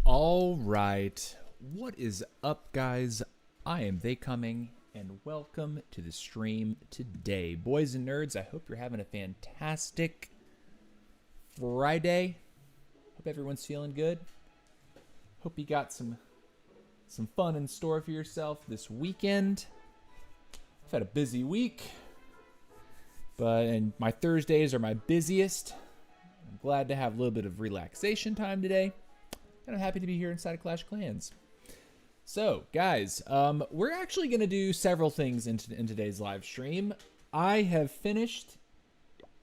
All right. What is up, guys? I am TheyComing, and welcome to the stream today. Boys and nerds, I hope you're having a fantastic Friday. Hope everyone's feeling good. Hope you got some fun in store for yourself this weekend. I've had a busy week, and my Thursdays are my busiest. I'm glad to have a little bit of relaxation time today. And I'm happy to be here inside of Clash of Clans. So, guys, we're actually going to do several things in today's live stream. I have finished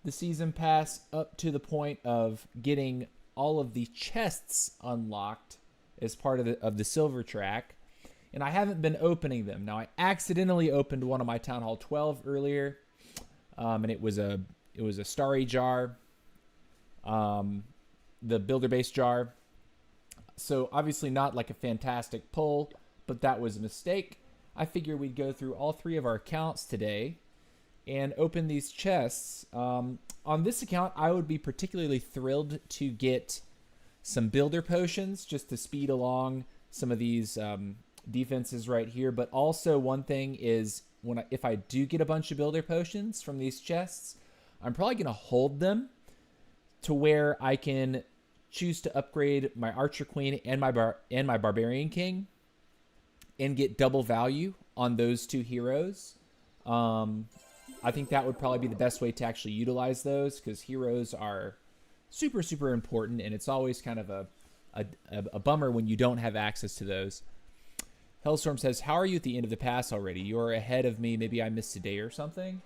the Season Pass up to the point of getting all of the chests unlocked as part of the silver track. And I haven't been opening them. Now, I accidentally opened one of my Town Hall 12 earlier. And it was a starry jar. The builder base jar. So obviously not like a fantastic pull, but that was a mistake. I figure we'd go through all three of our accounts today and open these chests. On this account, I would be particularly thrilled to get some builder potions just to speed along some of these defenses right here. But also one thing is if I do get a bunch of builder potions from these chests, I'm probably going to hold them to where I can choose to upgrade my Archer Queen and my Barbarian King and get double value on those two heroes. I think that would probably be the best way to actually utilize those, because heroes are super, super important, and it's always kind of a bummer when you don't have access to those. Hellstorm says, how are you at the end of the pass already? You're ahead of me. Maybe I missed a day or something.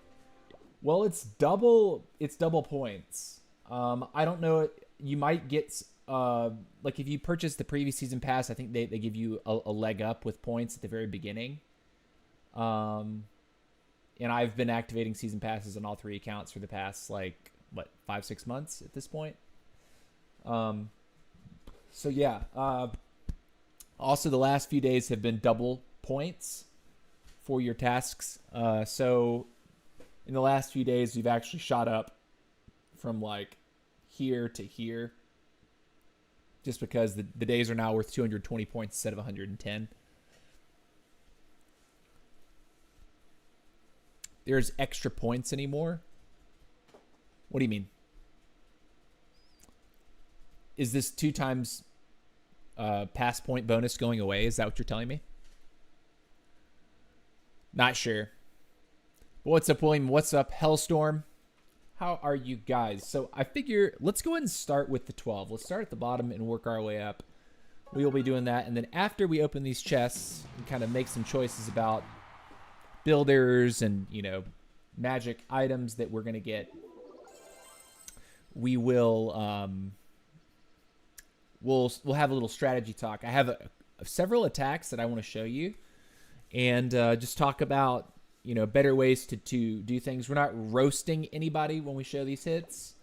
Well, it's double points. I don't know. You might get, like if you purchase the previous season pass, I think they give you a leg up with points at the very beginning. And I've been activating season passes on all three accounts for the past, 5-6 months at this point. So yeah. Also, the last few days have been double points for your tasks. So in the last few days, we've actually shot up from here to here, just because the days are now worth 220 points instead of 110. There's extra points anymore? What do you mean? Is this 2 times pass point bonus going away? Is that what you're telling me? Not sure. What's up, William? What's up, Hellstorm? How are you guys? So I figure let's go ahead and start with the 12. Let's start at the bottom and work our way up. We will be doing that. And then after we open these chests and kind of make some choices about builders and, magic items that we're going to get, we will we'll have a little strategy talk. I have several attacks that I want to show you and just talk about better ways to do things. We're not roasting anybody when we show these hits,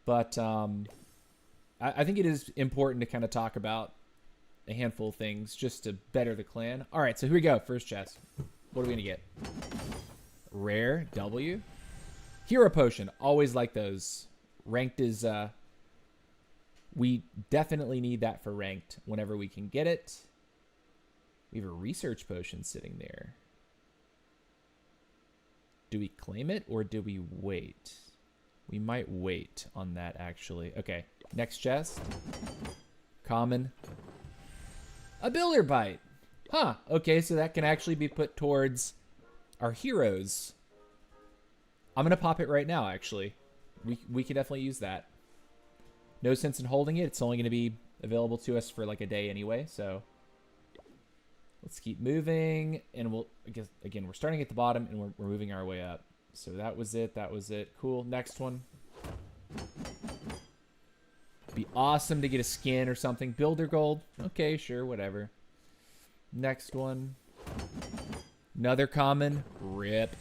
but I think it is important to kind of talk about a handful of things just to better the clan. All right, so here we go. First chest. What are we gonna get? Rare W. Hero potion. Always like those. Ranked is we definitely need that for ranked whenever we can get it. We have a research potion sitting there. Do we claim it or do we wait? We might wait on that, actually. Okay, next chest. Common. A builder bite. Huh, okay, so that can actually be put towards our heroes. I'm going to pop it right now, actually. We can definitely use that. No sense in holding it. It's only going to be available to us for a day anyway, so... Let's keep moving, and again, we're starting at the bottom, and we're moving our way up. So that was it. That was it. Cool. Next one. Be awesome to get a skin or something. Builder gold. Okay, sure, whatever. Next one. Another common. Rip.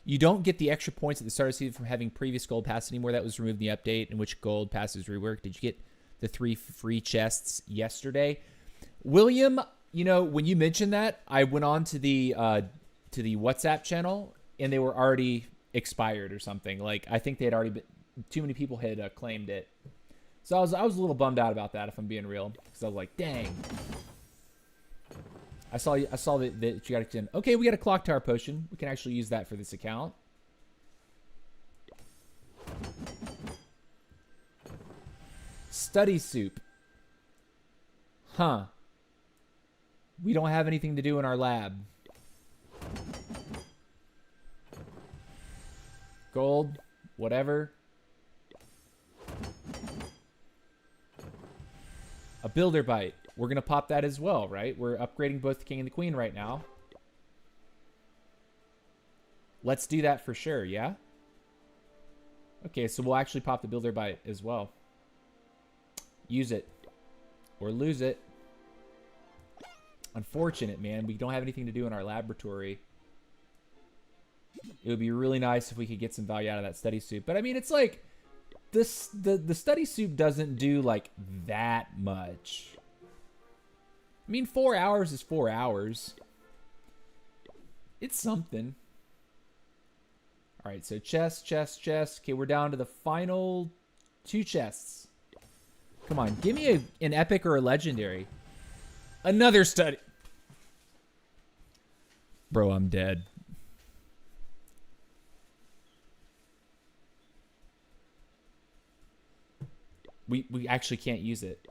You don't get the extra points at the start of the season from having previous gold pass anymore. That was removed in the update in which gold passes reworked. Did you get the 3 free chests yesterday? William, when you mentioned that, I went on to the WhatsApp channel and they were already expired or something. I think they had already been, too many people had claimed it. So I was a little bummed out about that, if I'm being real, because I was like, dang. I saw that you got to extend. Okay, we got a clock tower potion. We can actually use that for this account. Study soup. Huh. We don't have anything to do in our lab. Gold, whatever. A builder bite. We're going to pop that as well, right? We're upgrading both the king and the queen right now. Let's do that for sure, yeah? Okay, so we'll actually pop the builder bite as well. Use it. Or lose it. Unfortunate, man. We don't have anything to do in our laboratory. It would be really nice if we could get some value out of that study soup. But I mean, it's like the study soup doesn't do like that much. I mean, 4 hours is 4 hours. It's something. All right, so chest, chest, chest. Okay, we're down to the final 2 chests. Come on, give me an epic or a legendary. Another study. Bro, I'm dead. We actually can't use it.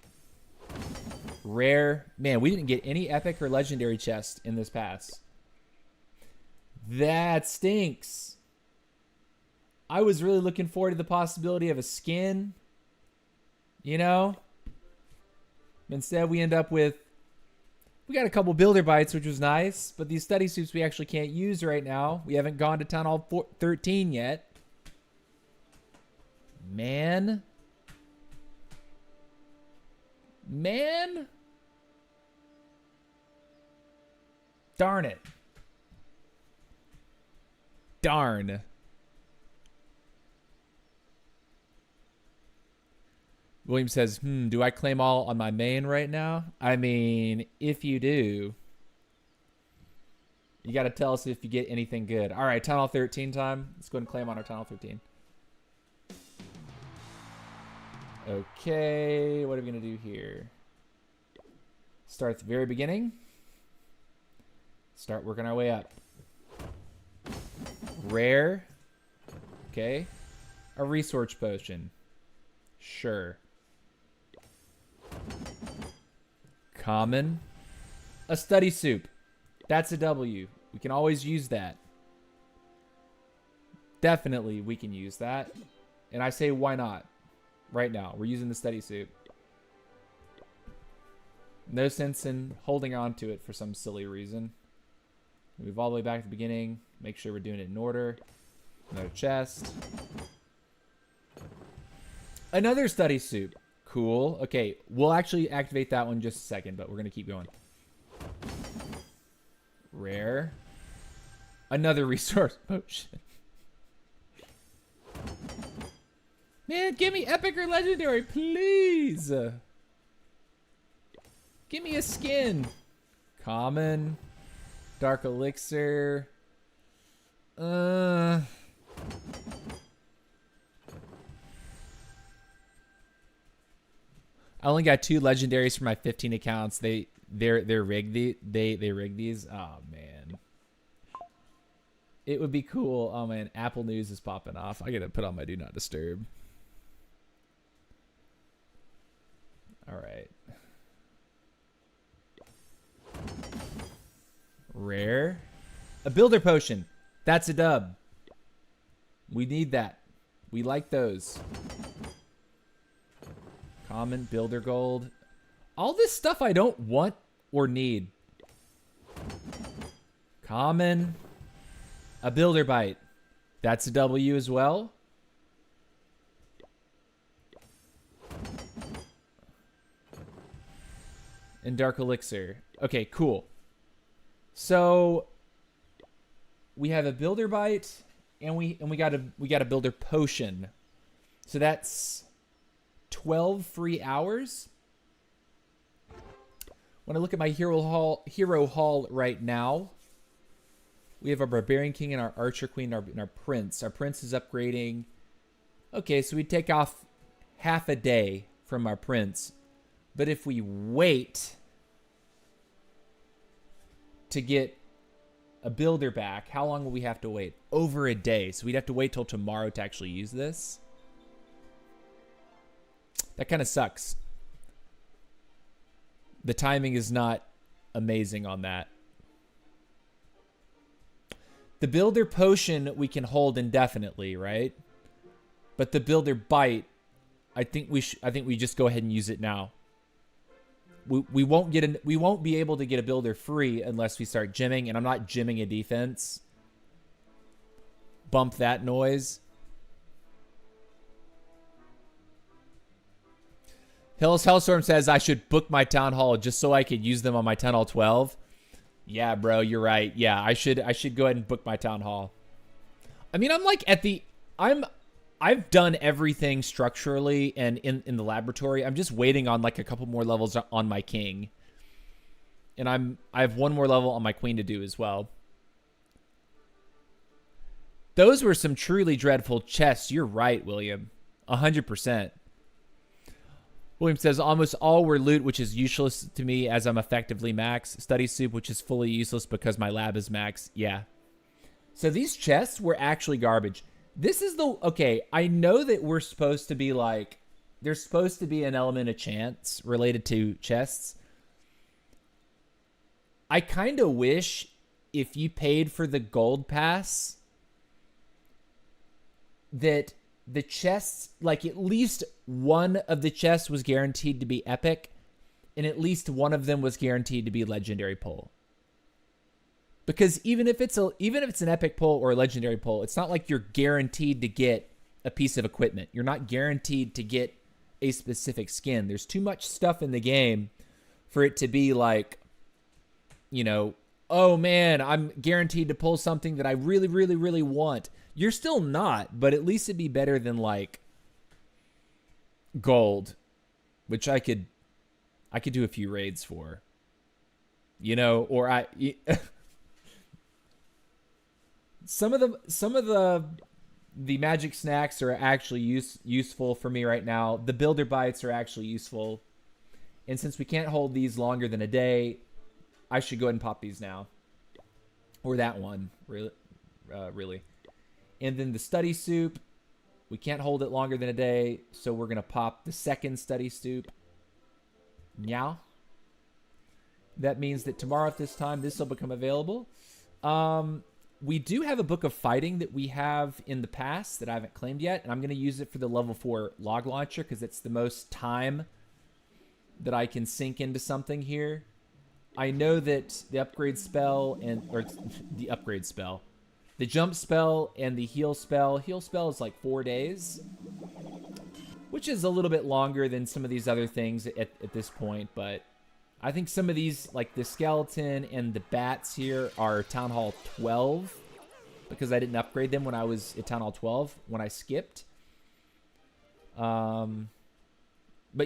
Rare. Man, we didn't get any epic or legendary chest in this pass. That stinks. I was really looking forward to the possibility of a skin. You know? Instead, we end up with... We got a couple builder bites, which was nice. But these study soups we actually can't use right now. We haven't gone to Town Hall 13 yet. Man. Man. Darn it. Darn. William says, do I claim all on my main right now? I mean, if you do, you got to tell us if you get anything good. All right, Town Hall 13 time. Let's go ahead and claim on our Town Hall 13. Okay, what are we going to do here? Start at the very beginning. Start working our way up. Rare. Okay. A resource potion. Sure. Common. A study soup. That's a W. We can always use that. Definitely we can use that. And I say why not? Right now. We're using the study soup. No sense in holding on to it for some silly reason. Move all the way back to the beginning. Make sure we're doing it in order. Another chest. Another study soup. Cool. Okay, we'll actually activate that one in just a second, but we're going to keep going. Rare. Another resource potion. Man, give me epic or legendary, please. Give me a skin. Common. Dark elixir. I only got 2 legendaries for my 15 accounts. They're rigged. They rig these. Oh man. It would be cool. Oh man, Apple News is popping off. I gotta put on my do not disturb. All right. Rare. A builder potion. That's a dub. We need that. We like those. Common, builder gold. All this stuff I don't want or need. Common. A builder bite. That's a W as well. And dark elixir. Okay, cool. So we have a builder bite and we got a builder potion. So that's 12 free hours. When I look at my hero hall right now, we have our barbarian king and our archer queen and our prince. Our prince is upgrading. Okay, so we take off half a day from our prince. But if we wait to get a builder back, how long will we have to wait? Over a day. So we'd have to wait till tomorrow to actually use this. That kind of sucks. The timing is not amazing on that. The builder potion we can hold indefinitely, right? But the builder bite, I think we just go ahead and use it now. We won't be able to get a builder free unless we start gymming, and I'm not gymming a defense. Bump that noise. Hellstorm says I should book my town hall just so I could use them on my town hall 12. Yeah, bro, you're right. Yeah, I should go ahead and book my town hall. I mean, I'm like I've done everything structurally and in the laboratory. I'm just waiting on like a couple more levels on my king. And I have one more level on my queen to do as well. Those were some truly dreadful chests. You're right, William. 100%. William says, almost all were loot, which is useless to me as I'm effectively max. Study soup, which is fully useless because my lab is max. Yeah. So these chests were actually garbage. This is the... Okay, I know that we're supposed to be like... There's supposed to be an element of chance related to chests. I kind of wish if you paid for the gold pass that the chests, like at least one of the chests was guaranteed to be epic, and at least one of them was guaranteed to be legendary pull. Because even if it's an epic pull or a legendary pull, it's not like you're guaranteed to get a piece of equipment. You're not guaranteed to get a specific skin. There's too much stuff in the game for it to be like, you know, oh man, I'm guaranteed to pull something that I really, really, really want. You're still not, but at least it'd be better than like gold, which I could do a few raids for, you know, or some of the magic snacks are actually useful for me right now. The builder bites are actually useful. And since we can't hold these longer than a day, I should go ahead and pop these now. Or that one, really. And then the study soup, we can't hold it longer than a day, so we're going to pop the second study soup. Meow. That means that tomorrow at this time, this will become available. We do have a book of fighting that we have in the past that I haven't claimed yet, and I'm going to use it for the level 4 log launcher because it's the most time that I can sink into something here. I know that the upgrade spell the jump spell and the heal spell is like 4 days, which is a little bit longer than some of these other things at this point, but I think some of these, like the skeleton and the bats here, are Town Hall 12 because I didn't upgrade them when I was at Town Hall 12 when I skipped. But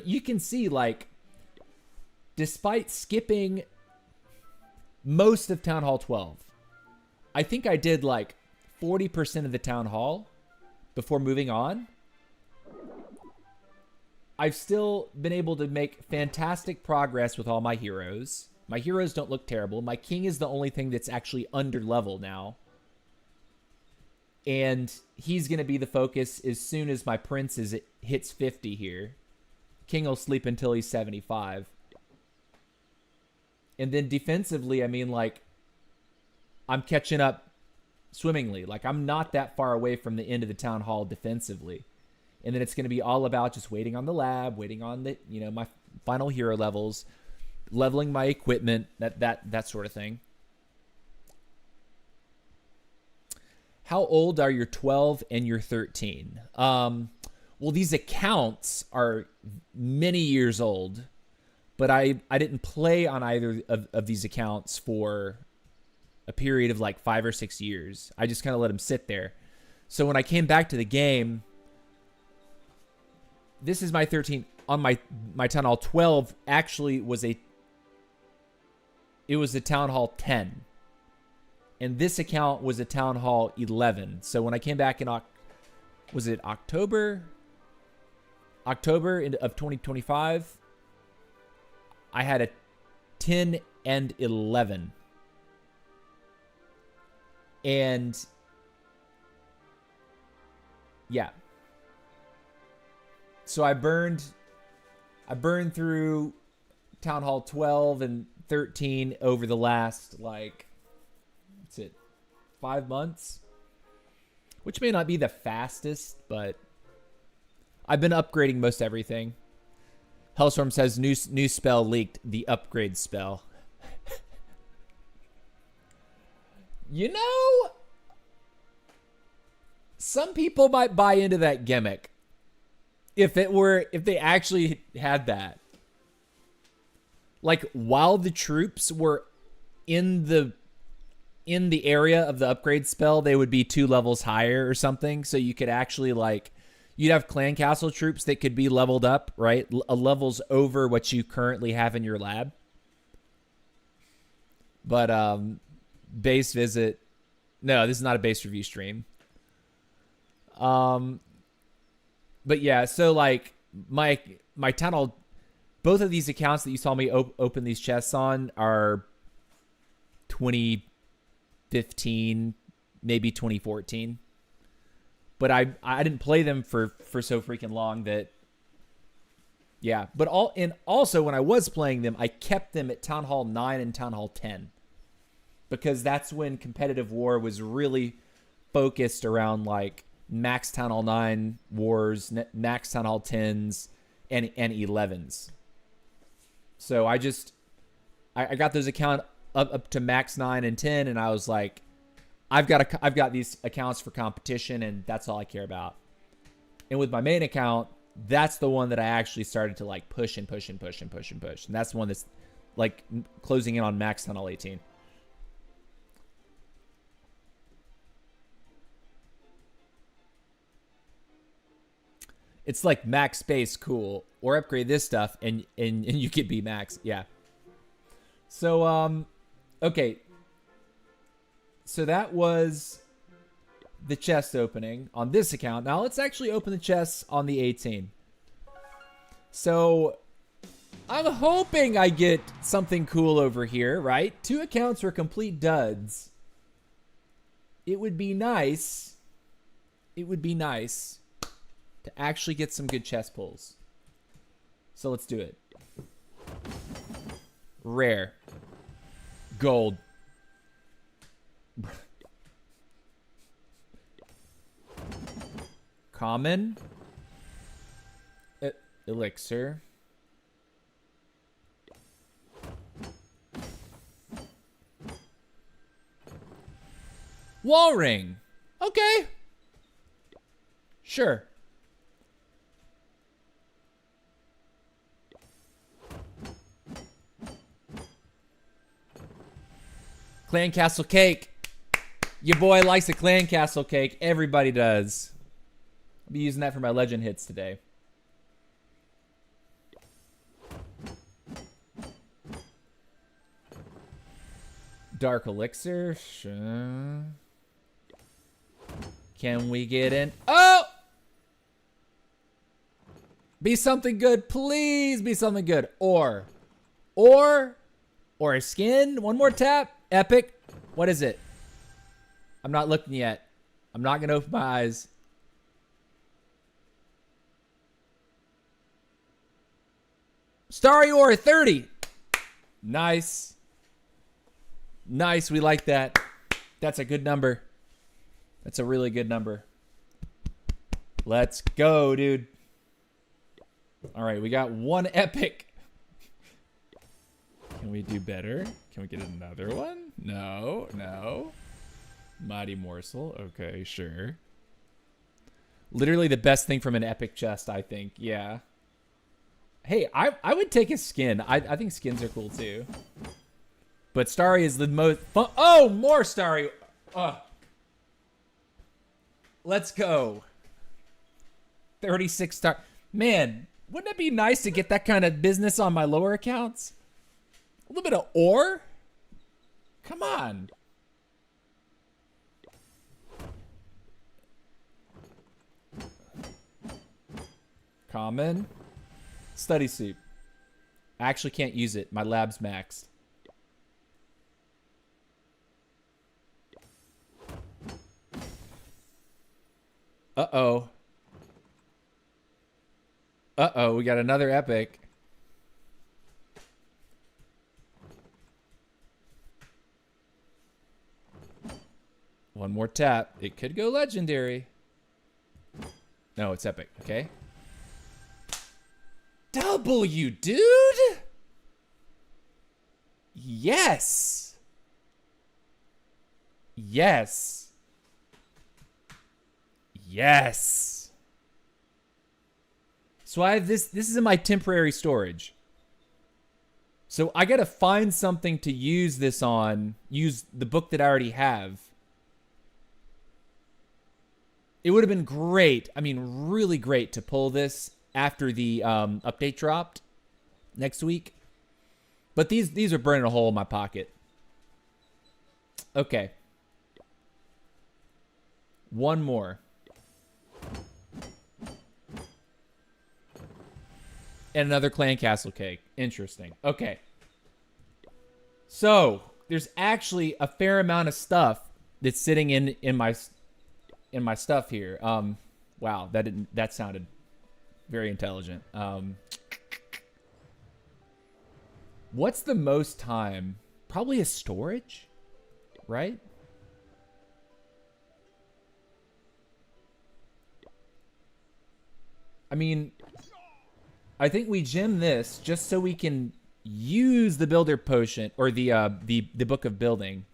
you can see, like, despite skipping most of Town Hall 12, I think I did like 40% of the Town Hall before moving on. I've still been able to make fantastic progress with all my heroes. My heroes don't look terrible. My king is the only thing that's actually under level now. And he's going to be the focus as soon as my prince hits 50 here. King will sleep until he's 75. And then defensively, I mean, like, I'm catching up swimmingly. Like, I'm not that far away from the end of the Town Hall defensively. And then it's going to be all about just waiting on the lab, waiting on the, you know, my final hero levels, leveling my equipment, that sort of thing. How old are your 12 and your 13? Well, these accounts are many years old, but I didn't play on either of these accounts for a period of like 5 or 6 years. I just kind of let them sit there. So when I came back to the game, this is my 13 on my Town Hall 12 actually was a Town Hall 10. And this account was a Town Hall 11. So when I came back in was it October? October of 2025, I had a 10 and 11. And yeah. So I burned through Town Hall 12 and 13 over the last, like, what's it, 5 months? Which may not be the fastest, but I've been upgrading most everything. Hellstorm says new spell leaked, the upgrade spell. You know, some people might buy into that gimmick if they actually had that. Like, while the troops were in the area of the upgrade spell, they would be 2 levels higher or something. So you could actually, like, you'd have clan castle troops that could be leveled up, right? Levels over what you currently have in your lab. But base visit. No, this is not a base review stream. But yeah, so like my Town Hall, both of these accounts that you saw me open these chests on are 2015, maybe 2014. But I didn't play them for so freaking long that, yeah. But also when I was playing them, I kept them at Town Hall 9 and Town Hall 10. Because that's when competitive war was really focused around, like, max Town Hall 9 wars, max Town Hall 10s, and 11s. So I got those accounts up to max 9 and 10, and I was like, I've got these accounts for competition, and that's all I care about. And with my main account, that's the one that I actually started to, like, push and push and push and push and push. And that's the one that's, like, closing in on max Town Hall 18. It's like max space, cool, or upgrade this stuff and you could be max. Yeah. So okay. So that was the chest opening on this account. Now let's actually open the chests on the 18. So I'm hoping I get something cool over here, right? 2 accounts were complete duds. It would be nice. It would be nice to actually get some good chest pulls. So let's do it. Rare. Gold. Common. Elixir. Wall ring. Okay. Sure. Clan Castle cake. Your boy likes a Clan Castle cake. Everybody does. I'll be using that for my legend hits today. Dark elixir. Sure. Can we get in? Oh! Be something good. Please be something good. Or a skin. One more tap. Epic. What is it? I'm not looking yet. I'm not going to open my eyes. Starry Ore 30. Nice. Nice. We like that. That's a good number. That's a really good number. Let's go, dude. All right. We got 1 epic. Can we do better? Can we get another one? No, no. Mighty Morsel. Okay, sure. Literally the best thing from an epic chest, I think. Yeah. Hey, I would take a skin. I think skins are cool too. But Starry is the most fun. Oh, more Starry. Let's go. 36 star. Man, wouldn't it be nice to get that kind of business on my lower accounts? A little bit of ore? Come on. Common. Study soup. I actually can't use it. My lab's maxed. Uh-oh. Uh-oh, we got another epic. One more tap. It could go legendary. No, it's epic. Okay. W, dude! Yes! Yes! Yes! So I have this. This is in my temporary storage. So I gotta find something to use this on. Use the book that I already have. It would have been great. I mean, really great to pull this after the update dropped next week. But these are burning a hole in my pocket. Okay. One more. And another clan castle cake. Interesting. Okay. So, there's actually a fair amount of stuff that's sitting in my stuff here. Wow, that sounded very intelligent. What's the most time? Probably a storage, right? I mean, I think we gem this just so we can use the builder potion or the book of building.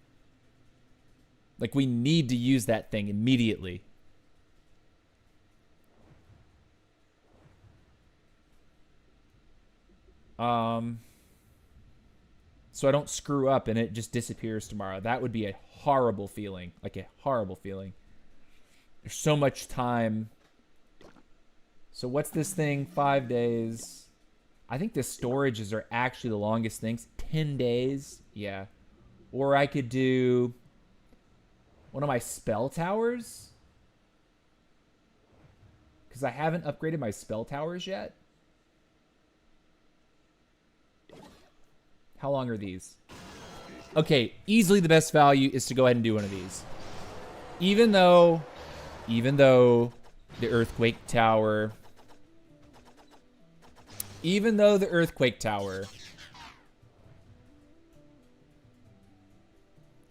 Like, we need to use that thing immediately. So I don't screw up and it just disappears tomorrow. That would be a horrible feeling. Like, a horrible feeling. There's so much time. So what's this thing? 5 days. I think the storages are actually the longest things. 10 days. Yeah. Or I could do one of my spell towers. Because I haven't upgraded my spell towers yet. How long are these? Okay, easily the best value is to go ahead and do one of these. Even though the earthquake tower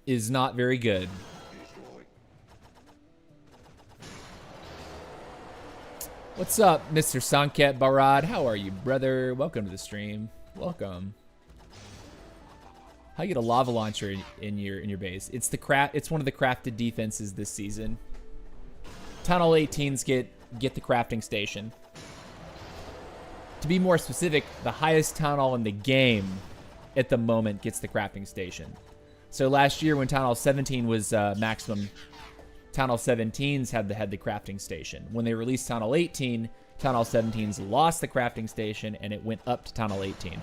is not very good. What's up, Mr. Sanket Barad? How are you, brother? Welcome to the stream. Welcome. How you get a lava launcher in your base? It's one of the crafted defenses this season. Tunnel 18s get the crafting station. To be more specific, the highest town hall in the game at the moment gets the crafting station. So last year when Town Hall 17 was maximum, Town Hall 17s had the crafting station. When they released Town Hall 18, Town Hall 17s lost the crafting station and it went up to Town Hall 18.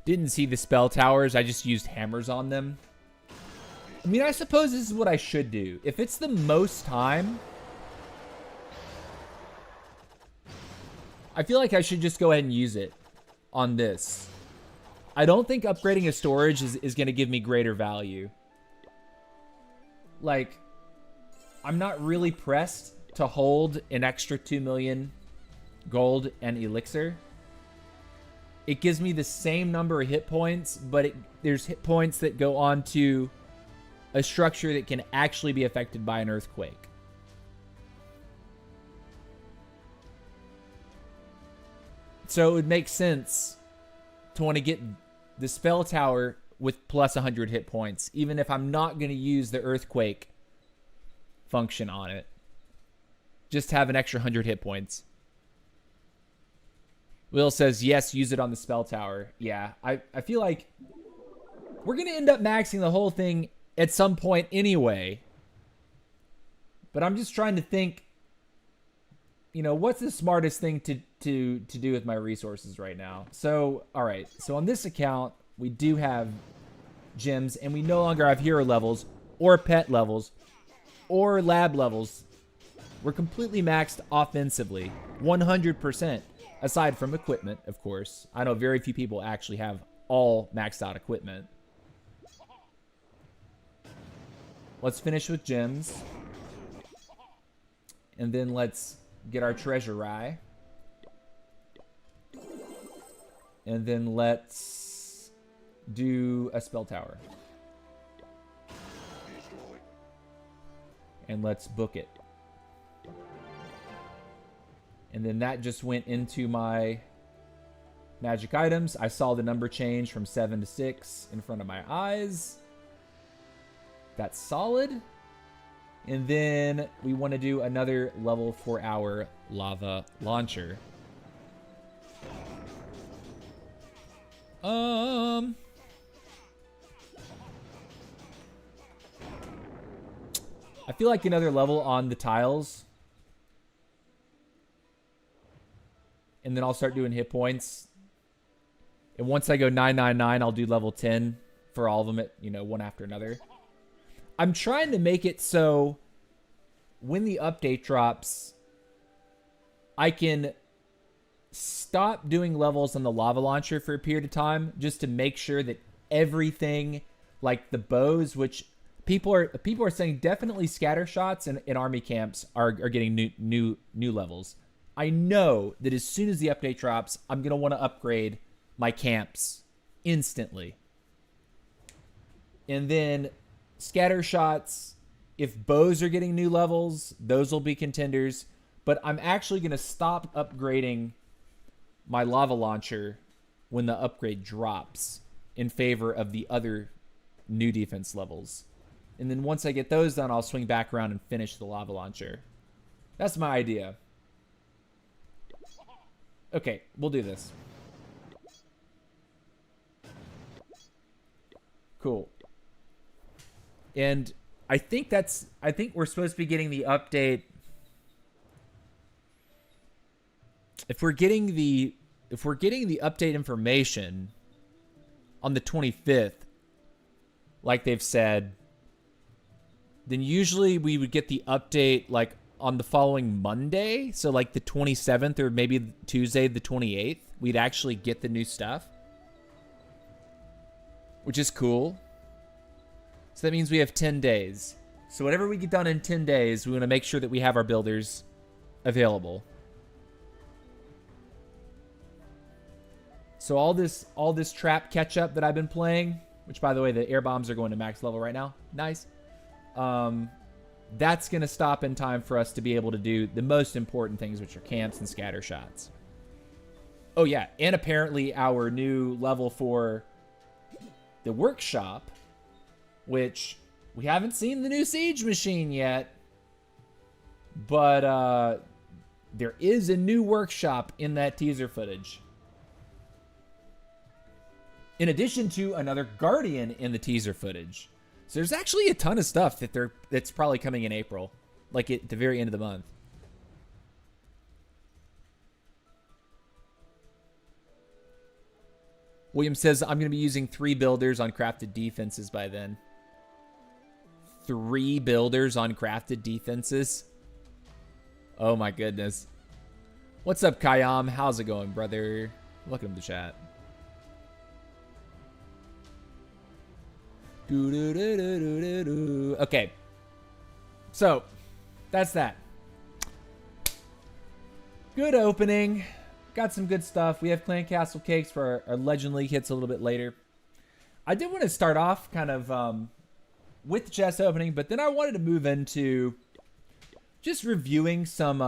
Didn't see the spell towers. I just used hammers on them. I mean, I suppose this is what I should do. If it's the most time, I feel like I should just go ahead and use it on this. I don't think upgrading a storage is going to give me greater value. Like, I'm not really pressed to hold an extra 2 million gold and elixir. It gives me the same number of hit points, but there's hit points that go on to a structure that can actually be affected by an earthquake. So it would make sense to want to get the spell tower with plus 100 hit points, even if I'm not going to use the earthquake function on it. Just have an extra 100 hit points. Will says, yes, use it on the spell tower. Yeah, I feel like we're going to end up maxing the whole thing at some point anyway. But I'm just trying to think, you know, what's the smartest thing to do with my resources right now? So, all right. So on this account, We do have gems, and we no longer have hero levels or pet levels or lab levels. We're completely maxed offensively, 100%, aside from equipment, of course. I know very few people actually have all maxed out equipment. Let's finish with gems. And then let's get our treasure eye. And then let's do a spell tower. And let's book it. And then that just went into my magic items. I saw the number change from 7 to 6 in front of my eyes. That's solid. And then we want to do another level for our lava launcher. I feel like another level on the tiles. And then I'll start doing hit points. And once I go 999, I'll do level 10 for all of them at, one after another. I'm trying to make it so when the update drops, I can stop doing levels on the lava launcher for a period of time just to make sure that everything, like the bows, which people are saying definitely scatter shots in army camps are getting new levels. I know that as soon as the update drops, I'm going to want to upgrade my camps instantly. And then scatter shots, if bows are getting new levels, those will be contenders. But I'm actually going to stop upgrading my lava launcher when the upgrade drops in favor of the other new defense levels. And then once I get those done, I'll swing back around and finish the lava launcher. That's my idea. Okay, we'll do this. Cool. And I think we're supposed to be getting the update. If we're getting the update information on the 25th, like they've said, then usually we would get the update like on the following Monday. So like the 27th or maybe Tuesday the 28th, we'd actually get the new stuff, which is cool. So that means we have 10 days. So whatever we get done in 10 days, we want to make sure that we have our builders available. So all this trap catch up that I've been playing, which by the way, the air bombs are going to max level right now. Nice. That's going to stop in time for us to be able to do the most important things, which are camps and scatter shots. Oh yeah, and apparently our new level for the workshop, which we haven't seen the new siege machine yet, but there is a new workshop in that teaser footage. In addition to another Guardian in the teaser footage. So there's actually a ton of stuff that's probably coming in April, like at the very end of the month. William says, I'm going to be using 3 builders on crafted defenses by then. 3 builders on crafted defenses? Oh my goodness. What's up, Kayam? How's it going, brother? Welcome to the chat. Okay. So, that's that. Good opening. Got some good stuff. We have Clan Castle Cakes for our Legend League hits a little bit later. I did want to start off kind of with the chest opening, but then I wanted to move into just reviewing some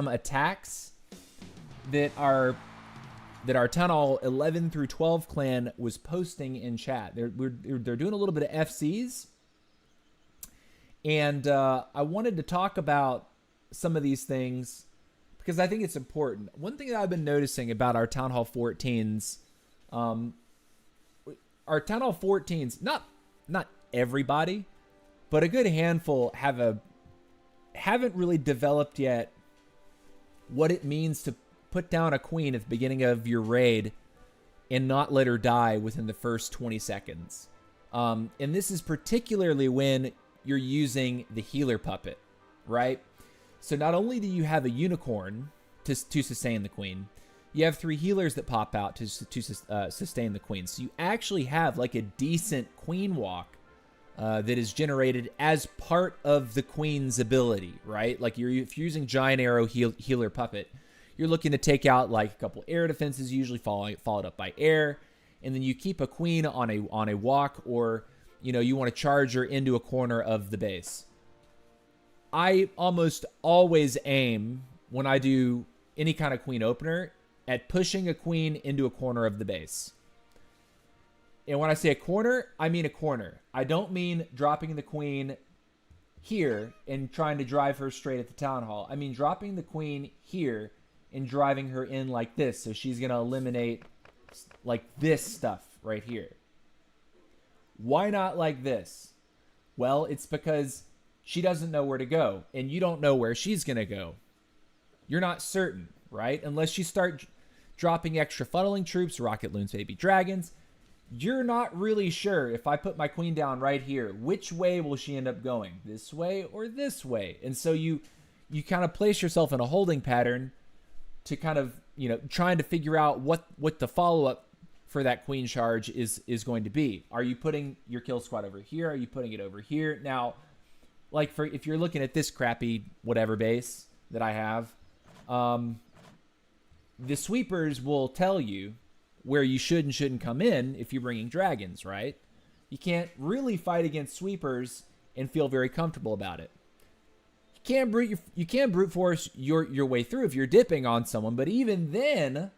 attacks that our Town Hall 11 through 12 clan was posting in chat. They're doing a little bit of FCs. And I wanted to talk about some of these things because I think it's important. One thing that I've been noticing about our Town Hall 14s, not everybody, but a good handful haven't really developed yet what it means to put down a queen at the beginning of your raid and not let her die within the first 20 seconds. And this is particularly when you're using the healer puppet, right? So not only do you have a unicorn to sustain the queen, you have 3 healers that pop out to sustain the queen. So you actually have like a decent queen walk that is generated as part of the queen's ability, right? Like if you're using Giant Arrow healer puppet, you're looking to take out like a couple air defenses, usually followed up by air, and then you keep a queen on a walk, or you want to charge her into a corner of the base. I almost always aim, when I do any kind of queen opener, at pushing a queen into a corner of the base. And when I say a corner, I mean a corner. I don't mean dropping the queen here and trying to drive her straight at the town hall. I mean dropping the queen here and driving her in like this. So she's going to eliminate like this stuff right here. Why not like this? Well, it's because she doesn't know where to go, and you don't know where she's going to go. You're not certain, right? Unless you start dropping extra funneling troops, rocket loons, baby dragons, you're not really sure, if I put my queen down right here, which way will she end up going? This way or this way? And so you kind of place yourself in a holding pattern to kind of, trying to figure out what the follow-up for that queen charge is going to be. Are you putting your kill squad over here? Are you putting it over here? Now, like if you're looking at this crappy whatever base that I have, the sweepers will tell you where you should and shouldn't come in if you're bringing dragons, right? You can't really fight against sweepers and feel very comfortable about it. You can brute force your way through if you're dipping on someone, but even then,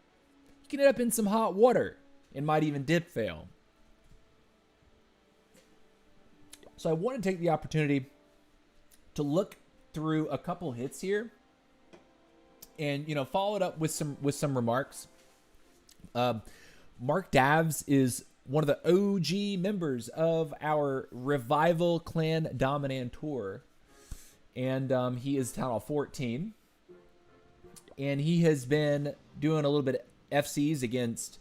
you can end up in some hot water and might even dip fail. So I want to take the opportunity to look through a couple hits here and follow it up with some remarks. Mark Davs is one of the OG members of our Revival Clan Dominantor, and he is Town Hall 14, and he has been doing a little bit of FCs against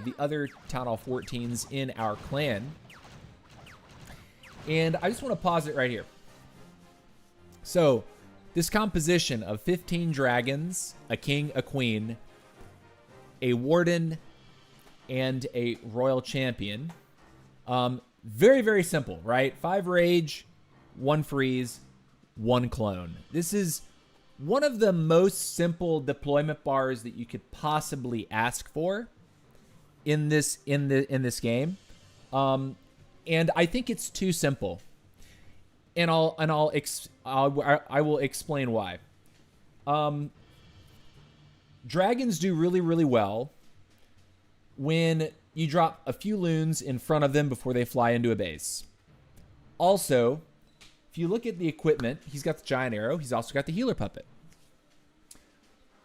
the other Town Hall 14s in our clan. And I just want to pause it right here. So this composition of 15 dragons, a king, a queen, a warden, and a royal champion. Very, very simple, right? 5 rage, 1 freeze, 1 clone. This is one of the most simple deployment bars that you could possibly ask for in this game. And I think it's too simple. And I will explain why. Dragons do really, really well when you drop a few loons in front of them before they fly into a base. Also, if you look at the equipment, he's got the giant arrow. He's also got the healer puppet.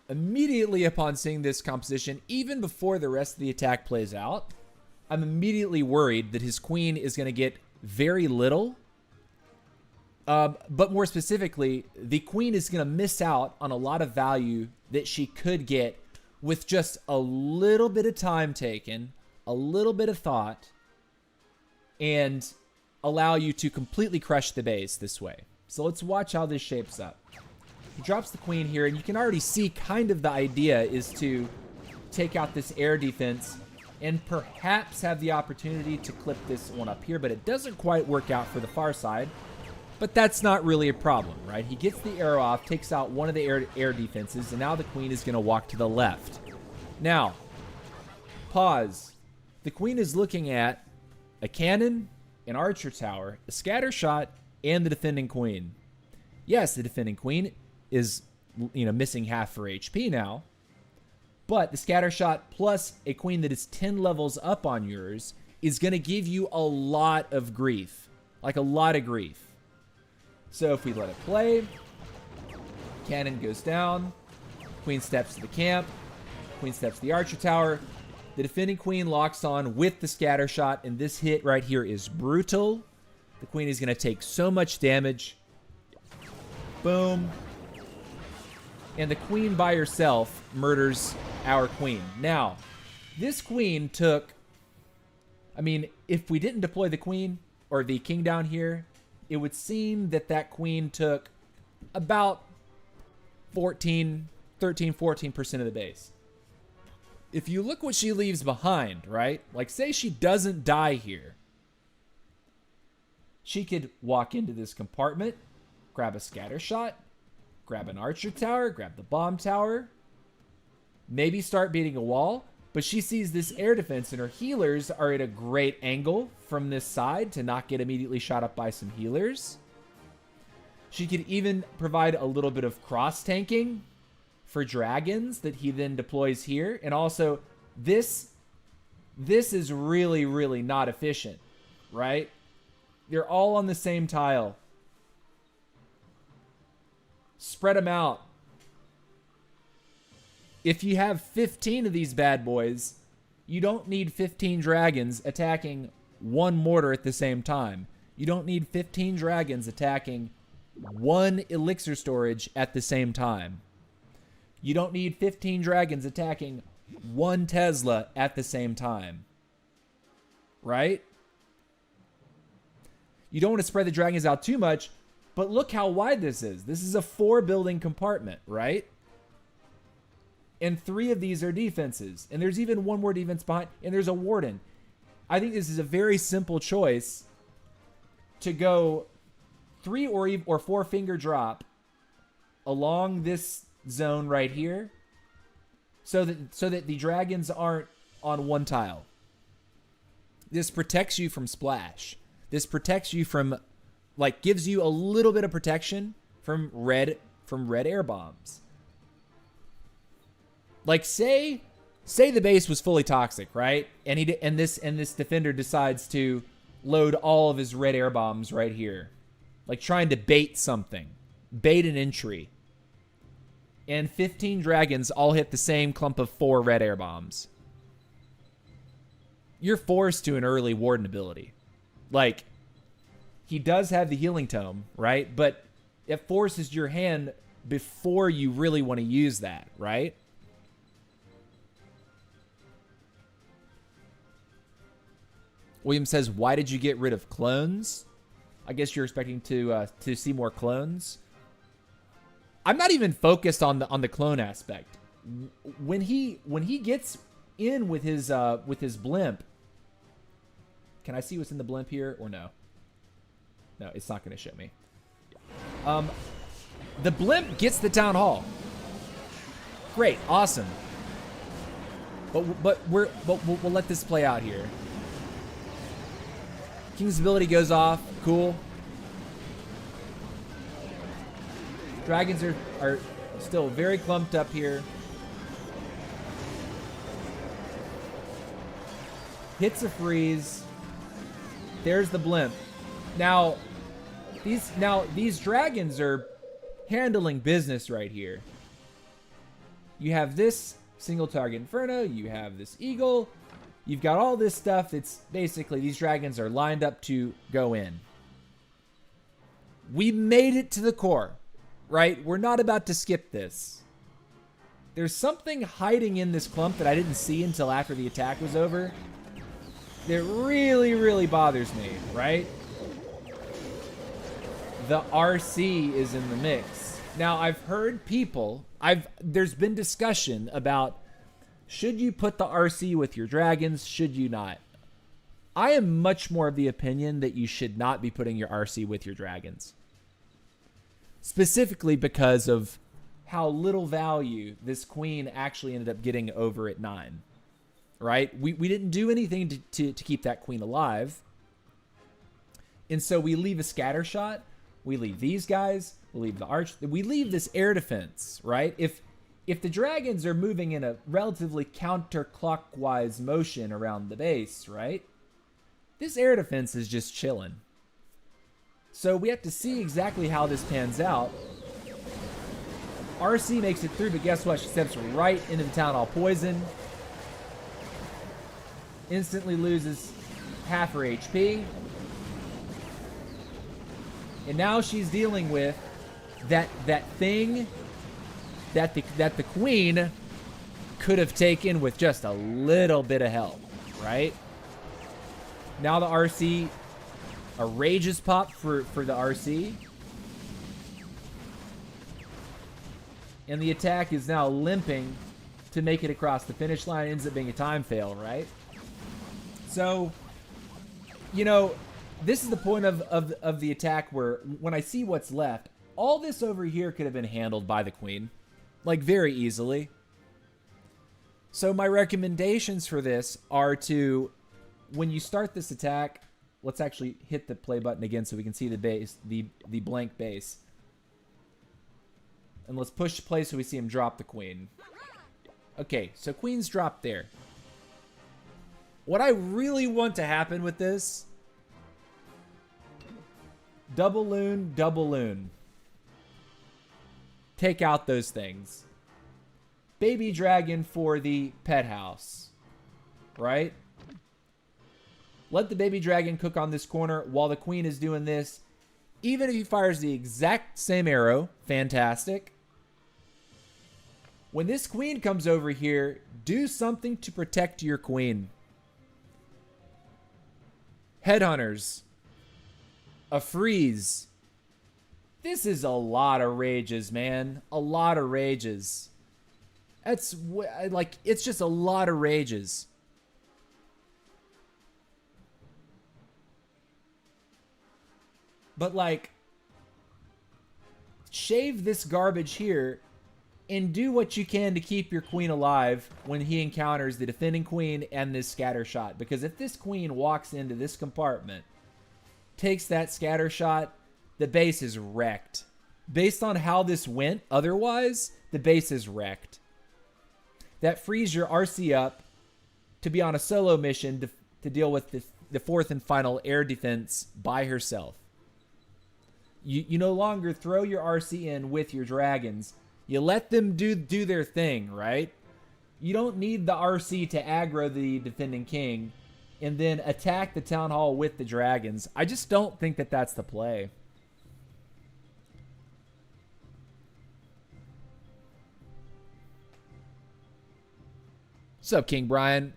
Immediately upon seeing this composition, even before the rest of the attack plays out, I'm immediately worried that his queen is going to get very little. But more specifically, the queen is going to miss out on a lot of value that she could get with just a little bit of time taken, a little bit of thought, and allow you to completely crush the base this way. So let's watch how this shapes up. He drops the queen here, and you can already see kind of the idea is to take out this air defense and perhaps have the opportunity to clip this one up here, but it doesn't quite work out for the far side. But that's not really a problem, right? He gets the arrow off, takes out one of the air defenses, and now the queen is going to walk to the left. Now, pause. The queen is looking at a cannon, an archer tower, a scatter shot, and the defending queen. Yes, the defending queen is, missing half her HP now, but the scatter shot plus a queen that is 10 levels up on yours is going to give you a lot of grief, like a lot of grief. So if we let it play, cannon goes down, queen steps to the camp, queen steps to the archer tower, the defending queen locks on with the scatter shot, and this hit right here is brutal. The queen is going to take so much damage. Boom. And the queen by herself murders our queen. Now, This queen took... I mean, if we didn't deploy the queen or the king down here, it would seem that that queen took about 13, 14% of the base. If you look what she leaves behind, right? Like, say she doesn't die here. She could walk into this compartment, grab a scatter shot, grab an archer tower, grab the bomb tower, maybe start beating a wall. But she sees this air defense, and her healers are at a great angle from this side to not get immediately shot up by some healers. She could even provide a little bit of cross-tanking for dragons that he then deploys here. And also, this is really, really not efficient, right? They're all on the same tile. Spread them out. If you have 15 of these bad boys, you don't need 15 dragons attacking one mortar at the same time. You don't need 15 dragons attacking one elixir storage at the same time. You don't need 15 dragons attacking one Tesla at the same time. Right? You don't want to spread the dragons out too much, but look how wide this is. This is a 4-building compartment, right? And 3 of these are defenses. And there's even one more defense behind. And there's a warden. I think this is a very simple choice to go 3 or 4 finger drop along this zone right here, so that the dragons aren't on one tile. This protects you from splash. This protects you from, like, gives you a little bit of protection from red air bombs. Like, say the base was fully toxic, right? And this defender decides to load all of his red air bombs right here, like trying to bait something, bait an entry. And 15 dragons all hit the same clump of 4 red air bombs. You're forced to an early warden ability. Like, he does have the healing tome, right? But it forces your hand before you really want to use that, right? William says, why did you get rid of clones? I guess you're expecting to see more clones. I'm not even focused on the clone aspect. When he gets in with his blimp, can I see what's in the blimp here or no? No, it's not going to show me. The blimp gets the town hall. Great, awesome. But we'll let this play out here. King's ability goes off. Cool. Dragons are still very clumped up here. Hits a freeze. There's the blimp. Now these dragons are handling business right here. You have this single target inferno. You have this eagle. You've got all this stuff. It's basically these dragons are lined up to go in. We made it to the core, right? We're not about to skip this. There's something hiding in this clump that I didn't see until after the attack was over. That really, really bothers me, right? The RC is in the mix. Now, I've heard people, there's been discussion about, should you put the RC with your dragons? Should you not? I am much more of the opinion that you should not be putting your RC with your dragons. Specifically because of how little value this queen actually ended up getting over at 9. Right? We didn't do anything to keep that queen alive. And so we leave a scatter shot. We leave these guys. We leave the arch. We leave this air defense, right? If the dragons are moving in a relatively counterclockwise motion around the base, right? This air defense is just chilling. So we have to see exactly how this pans out. RC makes it through, but guess what? She steps right into the Town Hall Poison. Instantly loses half her HP. And now she's dealing with that thing that the queen could have taken with just a little bit of help, right? Now the RC, a rage is popped for the RC. And the attack is now limping to make it across the finish line. It ends up being a time fail, right? So, you know, this is the point of the attack where when I see what's left, all this over here could have been handled by the queen. Like, very easily. So my recommendations for this are to, when you start this attack, let's actually hit the play button again so we can see the base, the blank base. And let's push play so we see him drop the queen. Okay, so queen's dropped there. What I really want to happen with this, double loon, double loon. Take out those things. Baby dragon for the pet house, right? Let the baby dragon cook on this corner while the queen is doing this. Even if he fires the exact same arrow, fantastic. When this queen comes over here, do something to protect your queen. Headhunters. A freeze. This is a lot of rages, man. A lot of rages. That's like, it's just a lot of rages. But like, shave this garbage here and do what you can to keep your queen alive when he encounters the defending queen and this scatter shot. Because if this queen walks into this compartment, takes that scatter shot, the base is wrecked. Based on how this went, otherwise, the base is wrecked. That frees your RC up to be on a solo mission to deal with the fourth and final air defense by herself. You no longer throw your RC in with your dragons. You let them do their thing, right? You don't need the RC to aggro the defending king and then attack the town hall with the dragons. I just don't think that that's the play. What's up, King Brian?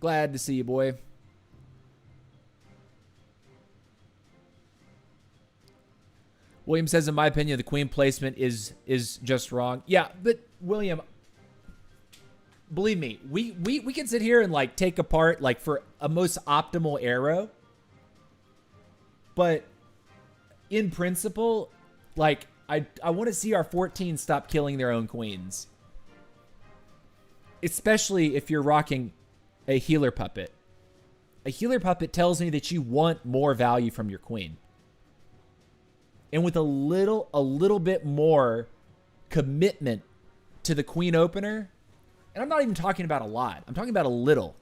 Glad to see you, boy. William says, in my opinion, the queen placement is just wrong. Yeah, but William, believe me, we can sit here and like take apart like for a most optimal arrow. But in principle, like I want to see our 14 stop killing their own queens. Especially if you're rocking a healer puppet. A healer puppet tells me that you want more value from your queen. And with a little bit more commitment to the queen opener, and I'm not even talking about a lot, I'm talking about a little.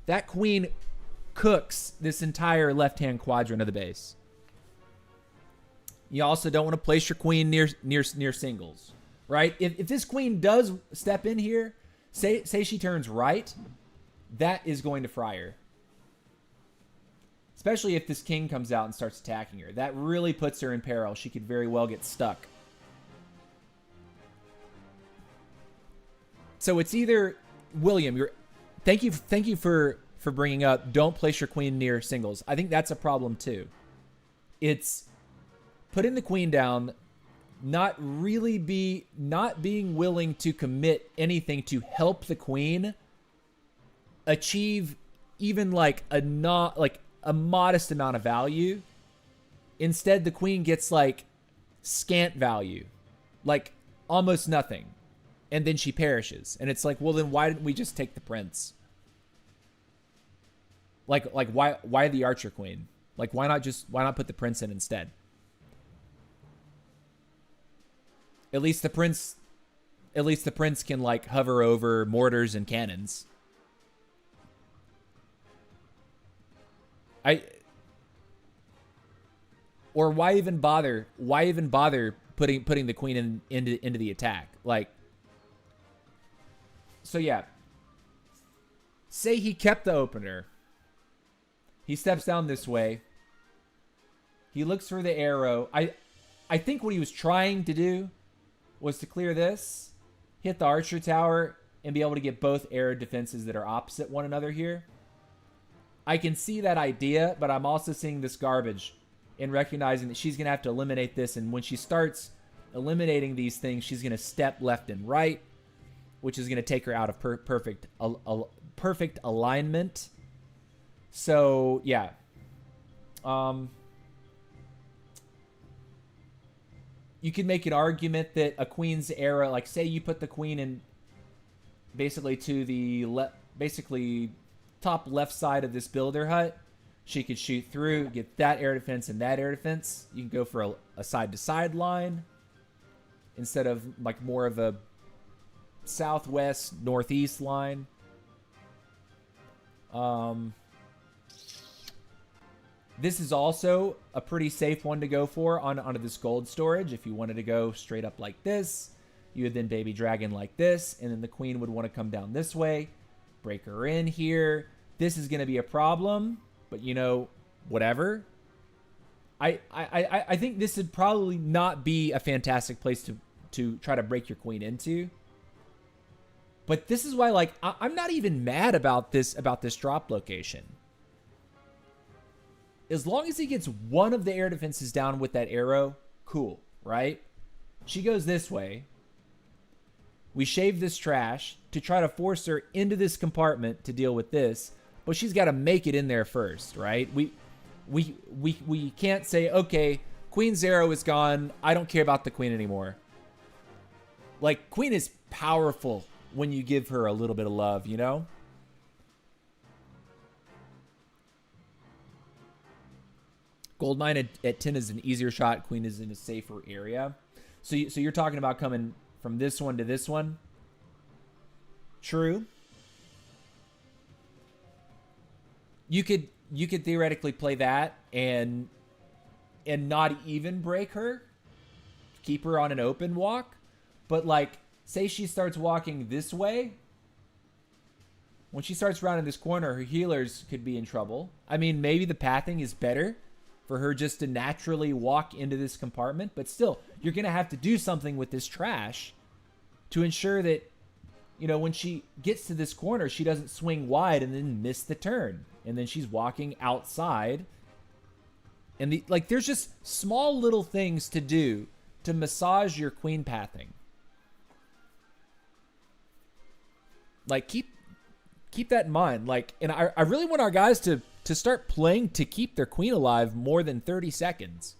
That queen cooks this entire left-hand quadrant of the base. You also don't want to place your queen near singles, right? If this queen does step in here, say she turns right, that is going to fry her. Especially if this king comes out and starts attacking her. That really puts her in peril. She could very well get stuck. So it's either, William, thank you for bringing up don't place your queen near singles. I think that's a problem too. It's putting the queen down, not being willing to commit anything to help the queen achieve even like a modest amount of value. Instead, the queen gets like scant value, like almost nothing, and then she perishes. And it's like, well, then why didn't we just take the prince? Like why the archer queen? Like why not put the prince in instead? At least the prince can like hover over mortars and cannons. Or why even bother putting the queen into the attack? Like, so yeah. Say he kept the opener. He steps down this way. He looks for the arrow. I think what he was trying to do was to clear this. hit the archer tower and be able to get both air defenses that are opposite one another here. I can see that idea, but I'm also seeing this garbage and recognizing that she's going to have to eliminate this. And when she starts eliminating these things, she's going to step left and right, which is going to take her out of perfect alignment. So, yeah. You could make an argument that a queen's era, like say you put the queen in basically to the basically top left side of this builder hut. She could shoot through, get that air defense and that air defense. You can go for a side-to-side line instead of like more of a southwest, northeast line. This is also a pretty safe one to go for onto this gold storage. If you wanted to go straight up like this, you would then baby dragon like this, and then the queen would want to come down this way, break her in here. This is going to be a problem, but you know, whatever. I think this would probably not be a fantastic place to try to break your queen into. But this is why, like, I'm not even mad about this drop location. As long as he gets one of the air defenses down with that arrow, cool, right? She goes this way. We shave this trash to try to force her into this compartment to deal with this, but she's got to make it in there first, right? We can't say, okay, queen's arrow is gone. I don't care about the queen anymore. Like, queen is powerful when you give her a little bit of love, you know? Gold mine at 10 is an easier shot. Queen is in a safer area. So you're talking about coming from this one to this one. True. You could theoretically play that and not even break her. Keep her on an open walk. But like, say she starts walking this way. When she starts rounding this corner, her healers could be in trouble. I mean, maybe the pathing is better for her just to naturally walk into this compartment. But still, you're going to have to do something with this trash to ensure that, you know, when she gets to this corner, she doesn't swing wide and then miss the turn. And then she's walking outside. And there's just small little things to do to massage your queen pathing. Like, keep that in mind. Like, and I really want our guys to start playing to keep their queen alive more than 30 seconds.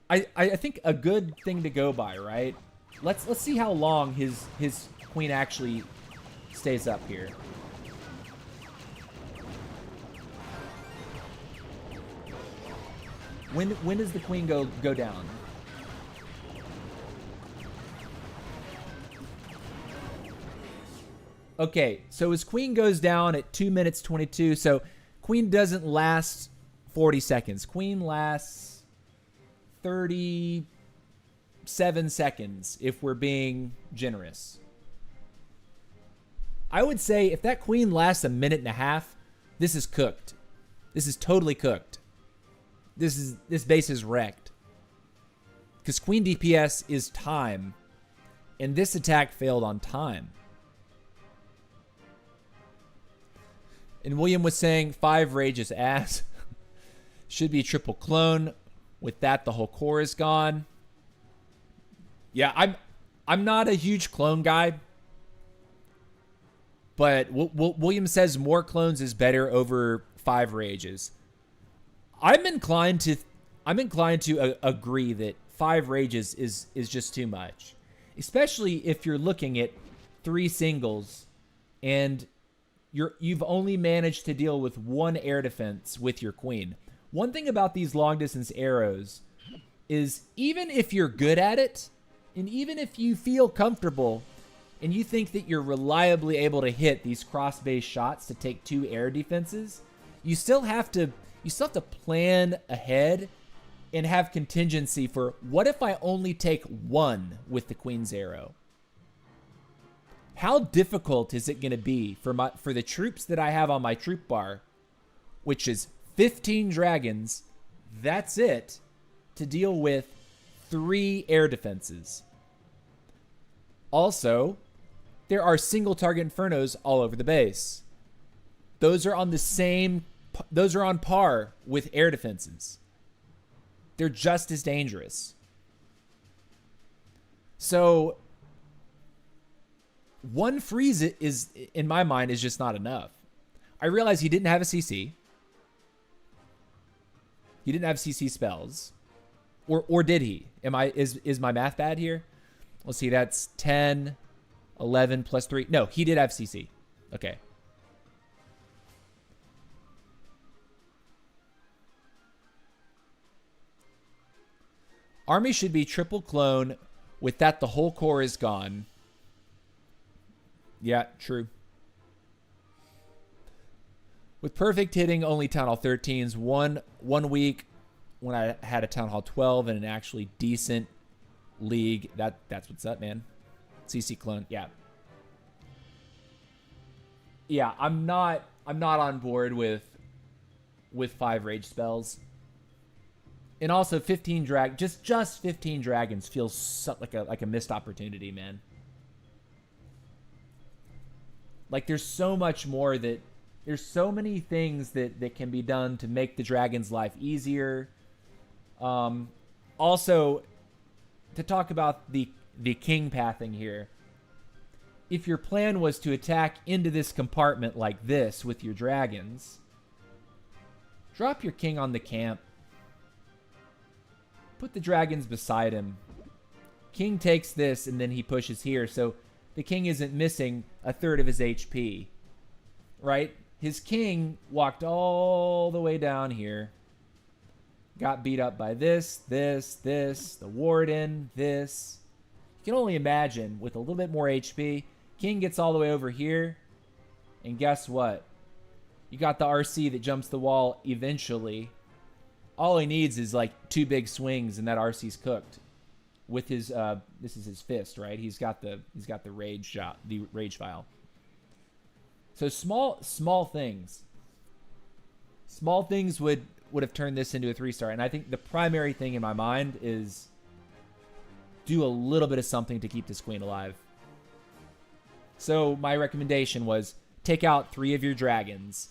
I think a good thing to go by, right? Let's see how long his queen actually stays up here. When does the queen go down? Okay, so his queen goes down at 2 minutes 22. So queen doesn't last 40 seconds. Queen lasts 37 seconds if we're being generous. I would say if that queen lasts a minute and a half, this is cooked. This is totally cooked. This base is wrecked. Because queen DPS is time. And this attack failed on time. And William was saying 5 rage is ass. Should be a triple clone. With that, the whole core is gone. Yeah, I'm not a huge clone guy. But William says more clones is better over 5 rages. I'm inclined to agree that 5 rages is just too much. Especially if you're looking at 3 singles and you've only managed to deal with 1 air defense with your queen. One thing about these long distance arrows is even if you're good at it, and even if you feel comfortable and you think that you're reliably able to hit these cross-base shots to take 2 air defenses, you still have to plan ahead and have contingency for what if I only take 1 with the queen's arrow? How difficult is it going to be for the troops that I have on my troop bar, which is 15 dragons, that's it, to deal with 3 air defenses? Also, there are single target Infernos all over the base. Those are on the same, those are on par with air defenses. They're just as dangerous. So one freeze is, in my mind, is just not enough. I realize he didn't have a CC. He didn't have CC spells. Or did he? Is my math bad here? Let's see, that's 10, 11 plus 3. No, he did have CC. Okay. Army should be triple clone. With that, the whole core is gone. Yeah, true. With perfect hitting only Town Hall 13s, one week when I had a Town Hall 12 and an actually decent league. That's what's up, man. CC clone, yeah. Yeah, I'm not on board with 5 rage spells. And also 15 just 15 dragons feels like a missed opportunity, man. Like there's so much more there's so many things that can be done to make the dragon's life easier. Also, to talk about the king pathing here, if your plan was to attack into this compartment like this with your dragons, drop your king on the camp. Put the dragons beside him. King takes this and then he pushes here, so the king isn't missing a third of his HP. Right? His king walked all the way down here. Got beat up by this, the warden, this. You can only imagine with a little bit more HP. King gets all the way over here. And guess what? You got the RC that jumps the wall eventually. All he needs is like 2 big swings and that RC's cooked. With his this is his fist, right? He's got the rage shot, the rage vial. So small things. Small things would have turned this into a 3-star. And I think the primary thing in my mind is do a little bit of something to keep this queen alive. So my recommendation was take out 3 of your dragons,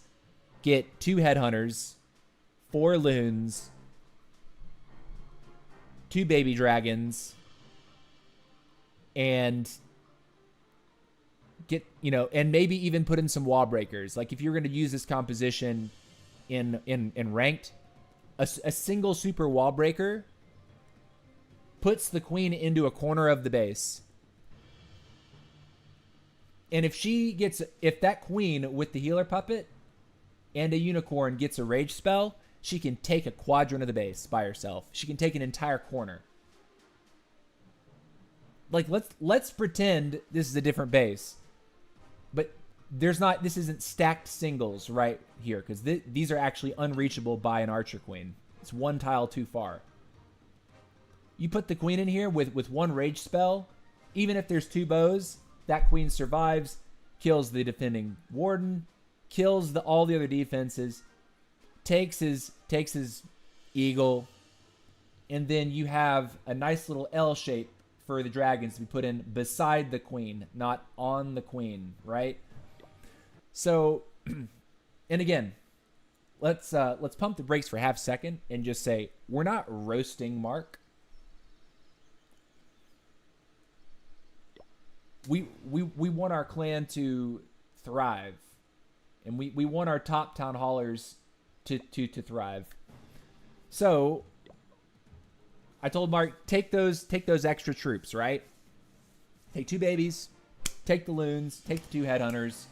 get 2 headhunters, 4 loons, 2 baby dragons, and get, and maybe even put in some wall breakers. Like if you're going to use this composition in ranked, a single super wall breaker puts the queen into a corner of the base. And if that queen with the healer puppet and a unicorn gets a rage spell, she can take a quadrant of the base by herself. She can take an entire corner. Like let's pretend this is a different base. But this isn't stacked singles right here, because these are actually unreachable by an archer queen. It's 1 tile too far. You put the queen in here with 1 rage spell, even if there's 2 bows, that queen survives, kills the defending warden, kills all the other defenses, takes his eagle, and then you have a nice little L shape for the dragons to be put in beside the queen, not on the queen, right? So, and again, let's pump the brakes for half a second and just say we're not roasting Mark. We want our clan to thrive, and we want our top town hallers to thrive. So I told Mark, take those extra troops, right? Take 2 babies, take the loons, take the 2 headhunters.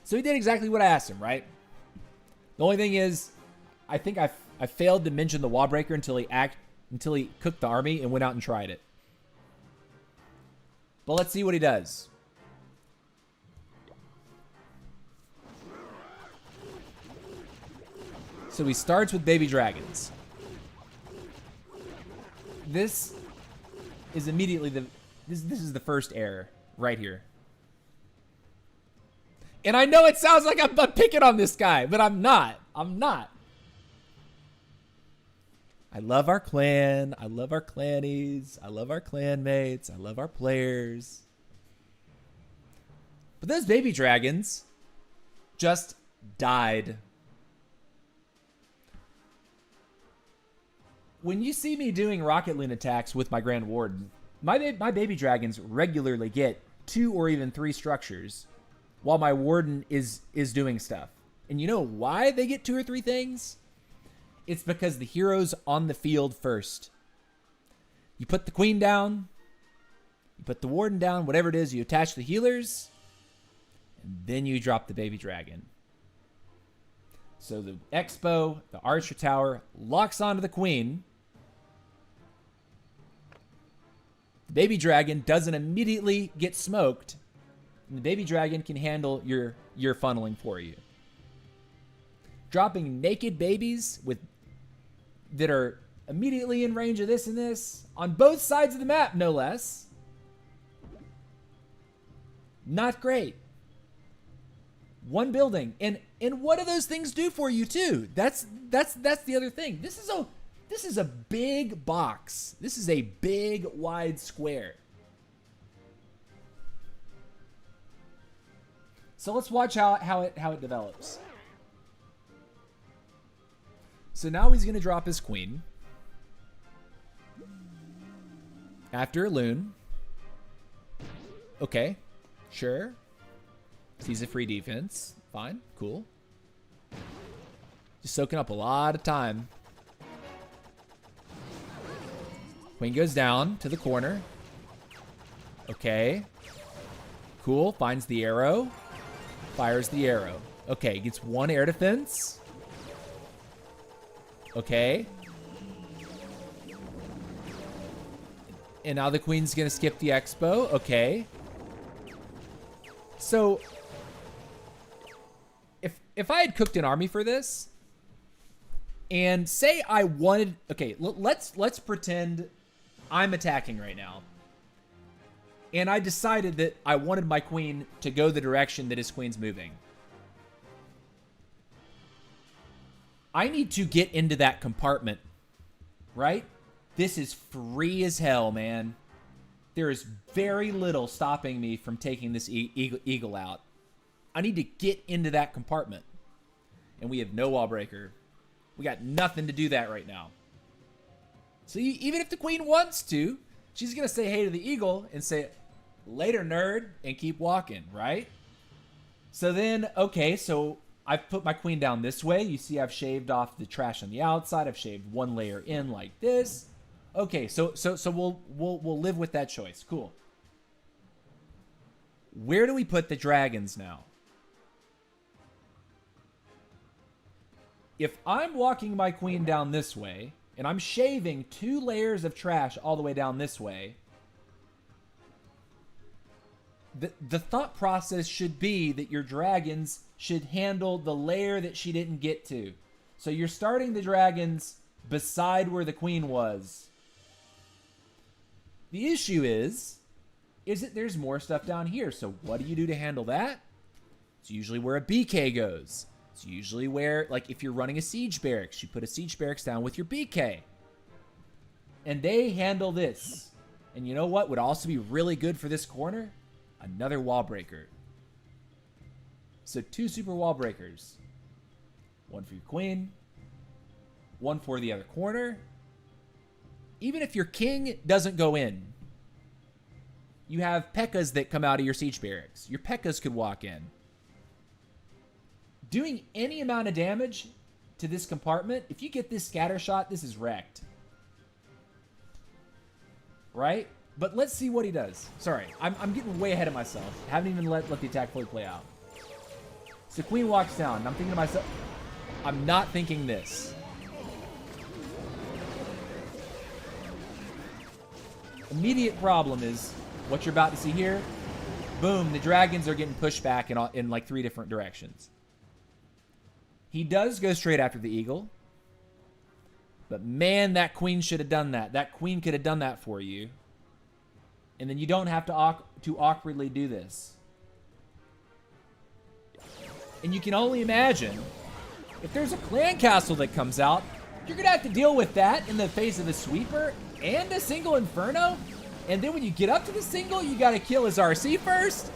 So he did exactly what I asked him, right? The only thing is, I think I failed to mention the wall breaker until he cooked the army and went out and tried it. But let's see what he does. So he starts with baby dragons. This is immediately this is the first error right here. And I know it sounds like I'm picking on this guy, but I'm not. I'm not. I love our clan. I love our clannies. I love our clanmates. I love our players. But those baby dragons just died. When you see me doing Rocket Loon attacks with my Grand Warden, my baby dragons regularly get 2 or even 3 structures while my Warden is doing stuff. And you know why they get 2 or 3 things? It's because the hero's on the field first. You put the Queen down, you put the Warden down, whatever it is, you attach the healers, and then you drop the baby dragon. So the Expo, the Archer Tower, locks onto the Queen. The baby dragon doesn't immediately get smoked, and the baby dragon can handle your funneling for you. Dropping naked babies that are immediately in range of this and this on both sides of the map, no less. Not great. One building, and what do those things do for you too? That's the other thing. This is a big box. This is a big wide square. So let's watch how it develops. So now he's going to drop his Queen. After a Loon. Okay, sure. Sees a free defense. Fine, cool. Just soaking up a lot of time. Queen goes down to the corner. Okay. Cool, finds the arrow. Fires the arrow. Okay, gets 1 air defense. Okay. And now the Queen's gonna skip the Expo. Okay. So if I had cooked an army for this, and say I wanted, okay, let's pretend I'm attacking right now, and I decided that I wanted my Queen to go the direction that his Queen's moving. I need to get into that compartment, right? This is free as hell, man. There is very little stopping me from taking this eagle out. I need to get into that compartment. And we have no wall breaker. We got nothing to do that right now. So even if the Queen wants to, she's going to say hey to the eagle and say, later, nerd, and keep walking, right? So then, okay, so I've put my Queen down this way. You see I've shaved off the trash on the outside. I've shaved 1 layer in like this. Okay, so we'll live with that choice. Cool. Where do we put the dragons now? If I'm walking my Queen down this way, and I'm shaving 2 layers of trash all the way down this way, the thought process should be that your dragons should handle the layer that she didn't get to. So you're starting the dragons beside where the Queen was. The issue is that there's more stuff down here. So what do you do to handle that? It's usually where a BK goes. It's usually where, like, if you're running a siege barracks, you put a siege barracks down with your BK. And they handle this. And you know what would also be really good for this corner? Another wall breaker. So 2 super wall breakers. 1 for your Queen. 1 for the other corner. Even if your king doesn't go in, you have P.E.K.K.A.s that come out of your siege barracks. Your P.E.K.K.A.s could walk in. Doing any amount of damage to this compartment, if you get this scatter shot, this is wrecked. Right? But let's see what he does. Sorry, I'm getting way ahead of myself. Haven't even let the attack fully play out. So Queen walks down, and I'm thinking to myself, I'm not thinking this. Immediate problem is what you're about to see here. Boom, the dragons are getting pushed back in like 3 different directions. He does go straight after the eagle. But man, that Queen should have done that. That Queen could have done that for you. And then you don't have to awkwardly do this. And you can only imagine, if there's a clan castle that comes out, you're going to have to deal with that in the face of a sweeper and a single inferno. And then when you get up to the single, you got to kill his RC first.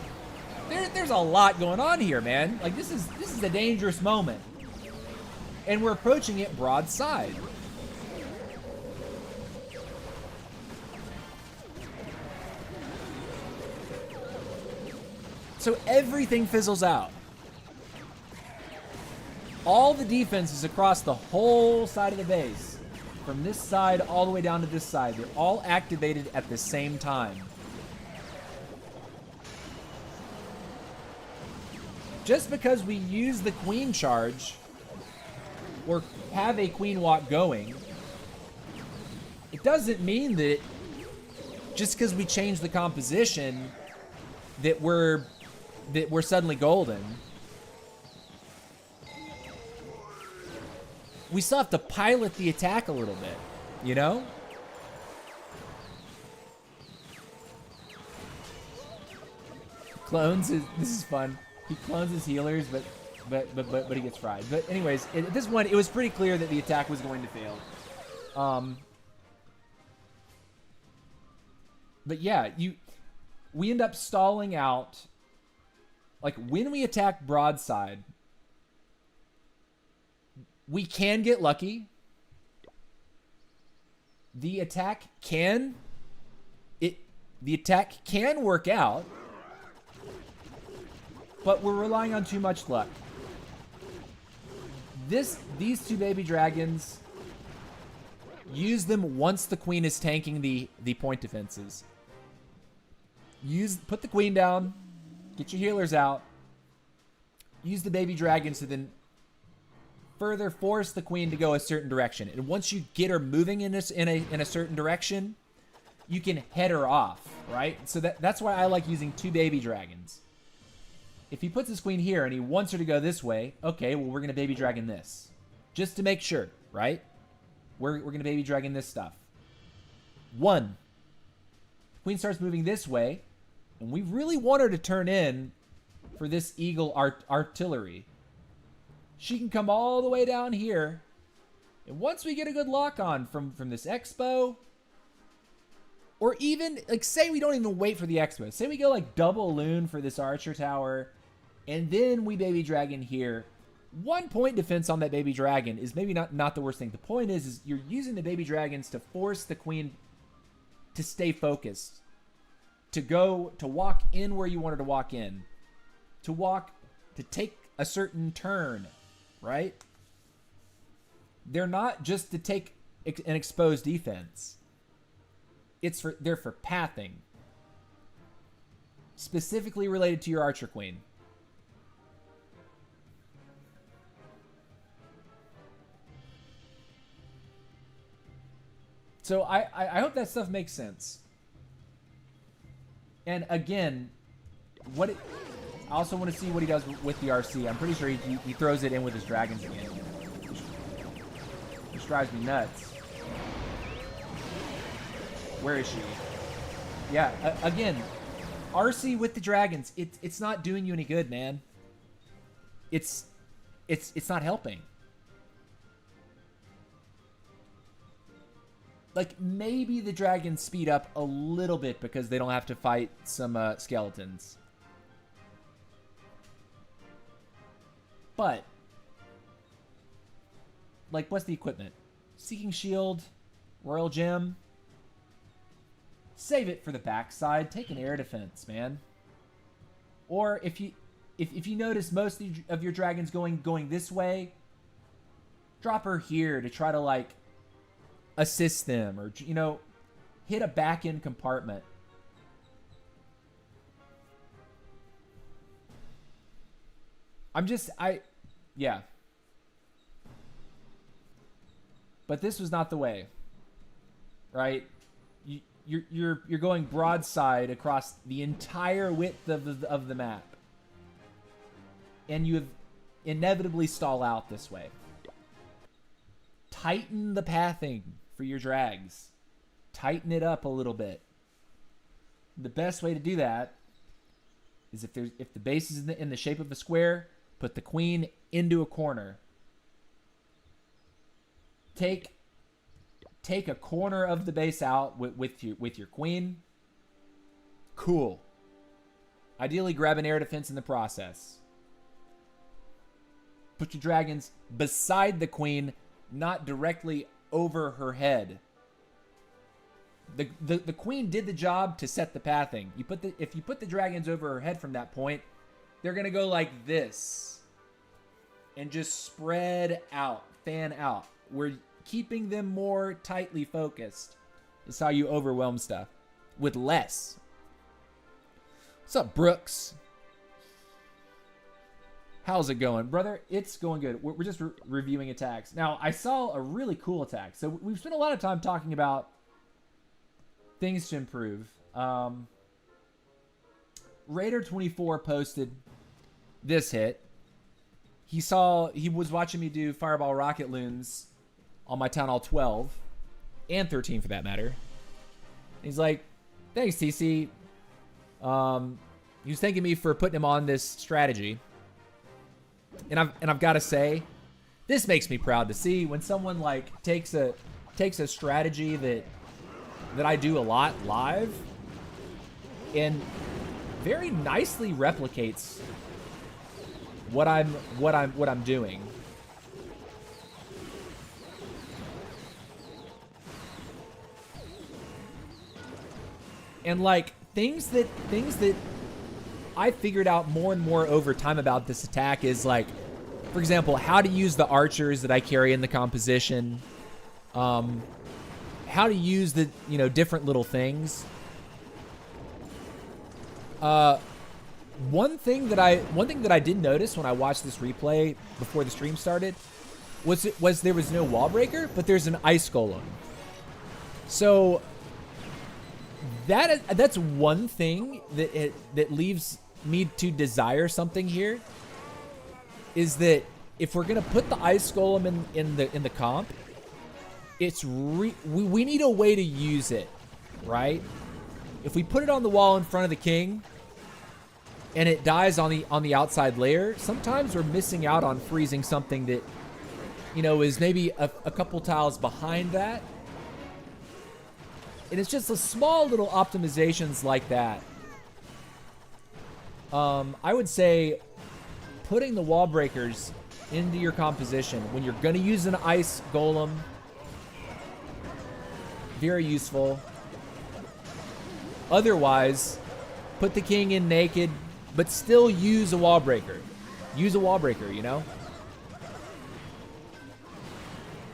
There's a lot going on here, man. Like, this is a dangerous moment. And we're approaching it broadside. So everything fizzles out. All the defenses across the whole side of the base, from this side all the way down to this side, they're all activated at the same time. Just because we use the queen charge or have a queen walk going, it doesn't mean that just because we change the composition that we're suddenly golden. We still have to pilot the attack a little bit, you know? Clones is, this is fun. He clones his healers, but he gets fried. But anyways, at this one, it was pretty clear that the attack was going to fail. But yeah, we end up stalling out. Like, when we attack broadside, we can get lucky. The attack can work out, but we're relying on too much luck. These two baby dragons, use them once the queen is tanking the point defenses. Put the queen down, get your healers out, use the baby dragons to then further force the queen to go a certain direction. And once you get her moving in a certain direction, you can head her off, right? So that's why I like using two baby dragons. If he puts his queen here and he wants her to go this way, okay, well, we're going to baby dragon this. Just to make sure, right? We're going to baby dragon this stuff. One, queen starts moving this way, and we really want her to turn in for this eagle artillery. She can come all the way down here, and once we get a good lock on from this expo, or even, like, say we don't even wait for the expo. Say we go, like, double loon for this archer tower, and then we baby dragon here. 1 point defense on that baby dragon is maybe not the worst thing. The point is you're using the baby dragons to force the queen to stay focused, to walk in where you want her to walk in, to take a certain turn, right? They're not just to take an exposed defense. They're for pathing, specifically related to your archer queen. So I hope that stuff makes sense. And again, I also want to see what he does with the RC. I'm pretty sure he throws it in with his dragons again, which drives me nuts. Where is she? Yeah, again, RC with the dragons. It's not doing you any good, man. It's not helping. Like, maybe the dragons speed up a little bit because they don't have to fight some skeletons. But, like, what's the equipment? Seeking Shield, Royal Gem. Save it for the backside. Take an air defense, man. Or if you notice most of your dragons going this way, drop her here to try to, like, assist them, or, you know, hit a back end compartment. Yeah. But this was not the way, right? You're going broadside across the entire width of the map, and you have inevitably stall out this way. Tighten the pathing for your drags. Tighten it up a little bit. The best way to do that is if the base is in the shape of a square, put the queen into a corner. Take a corner of the base out with your queen. Cool. Ideally, grab an air defense in the process. Put your dragons beside the queen, not directly over her head. The queen did the job to set the pathing. If you put the dragons over her head from that point, they're going to go like this. And just spread out, fan out. We're keeping them more tightly focused. Is how you overwhelm stuff. With less. What's up, Brooks? How's it going, brother? It's going good. We're just reviewing attacks. Now, I saw a really cool attack. So we've spent a lot of time talking about things to improve. Raider24 posted this hit. He was watching me do Fireball Rocket Loons on my Town Hall 12 and 13 for that matter. He's like, thanks, TC. He was thanking me for putting him on this strategy. And I've got to say, this makes me proud to see when someone like takes a strategy that I do a lot live and very nicely replicates what I'm doing. And like things that I figured out more and more over time about this attack is like, for example, how to use the archers that I carry in the composition, how to use the different little things. One thing that I did notice when I watched this replay before the stream started was there was no wall breaker, but there's an ice golem. So that's one thing that leaves me to desire something here. Is that if we're gonna put the ice golem in the comp, we need a way to use it, right? If we put it on the wall in front of the king and it dies on the outside layer, sometimes we're missing out on freezing something that is maybe a couple tiles behind that. And it's just a small little optimizations like that. I would say putting the wall breakers into your composition when you're going to use an ice golem, very useful. Otherwise, put the king in naked, but still use a wall breaker. Use a wall breaker,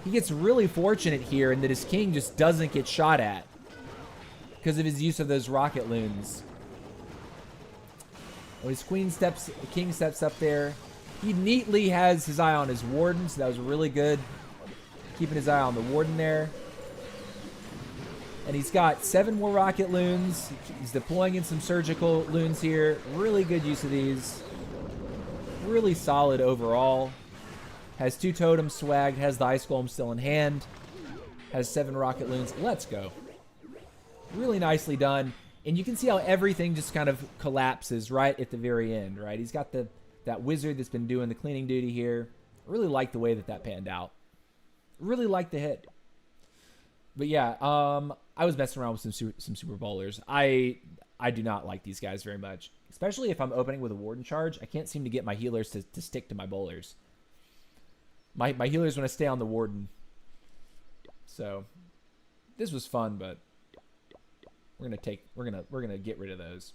He gets really fortunate here in that his king just doesn't get shot at because of his use of those rocket loons. When his king steps up there. He neatly has his eye on his warden, so that was really good. Keeping his eye on the warden there. And he's got 7 more rocket loons. He's deploying in some surgical loons here. Really good use of these. Really solid overall. Has 2 totems swagged. Has the ice golem still in hand. Has 7 rocket loons. Let's go. Really nicely done. And you can see how everything just kind of collapses right at the very end, right? He's got that wizard that's been doing the cleaning duty here. Really like the way that panned out. Really like the hit. But yeah, I was messing around with some super bowlers. I do not like these guys very much, especially if I'm opening with a warden charge. I can't seem to get my healers to stick to my bowlers. My healers want to stay on the warden. So this was fun, but we're gonna get rid of those.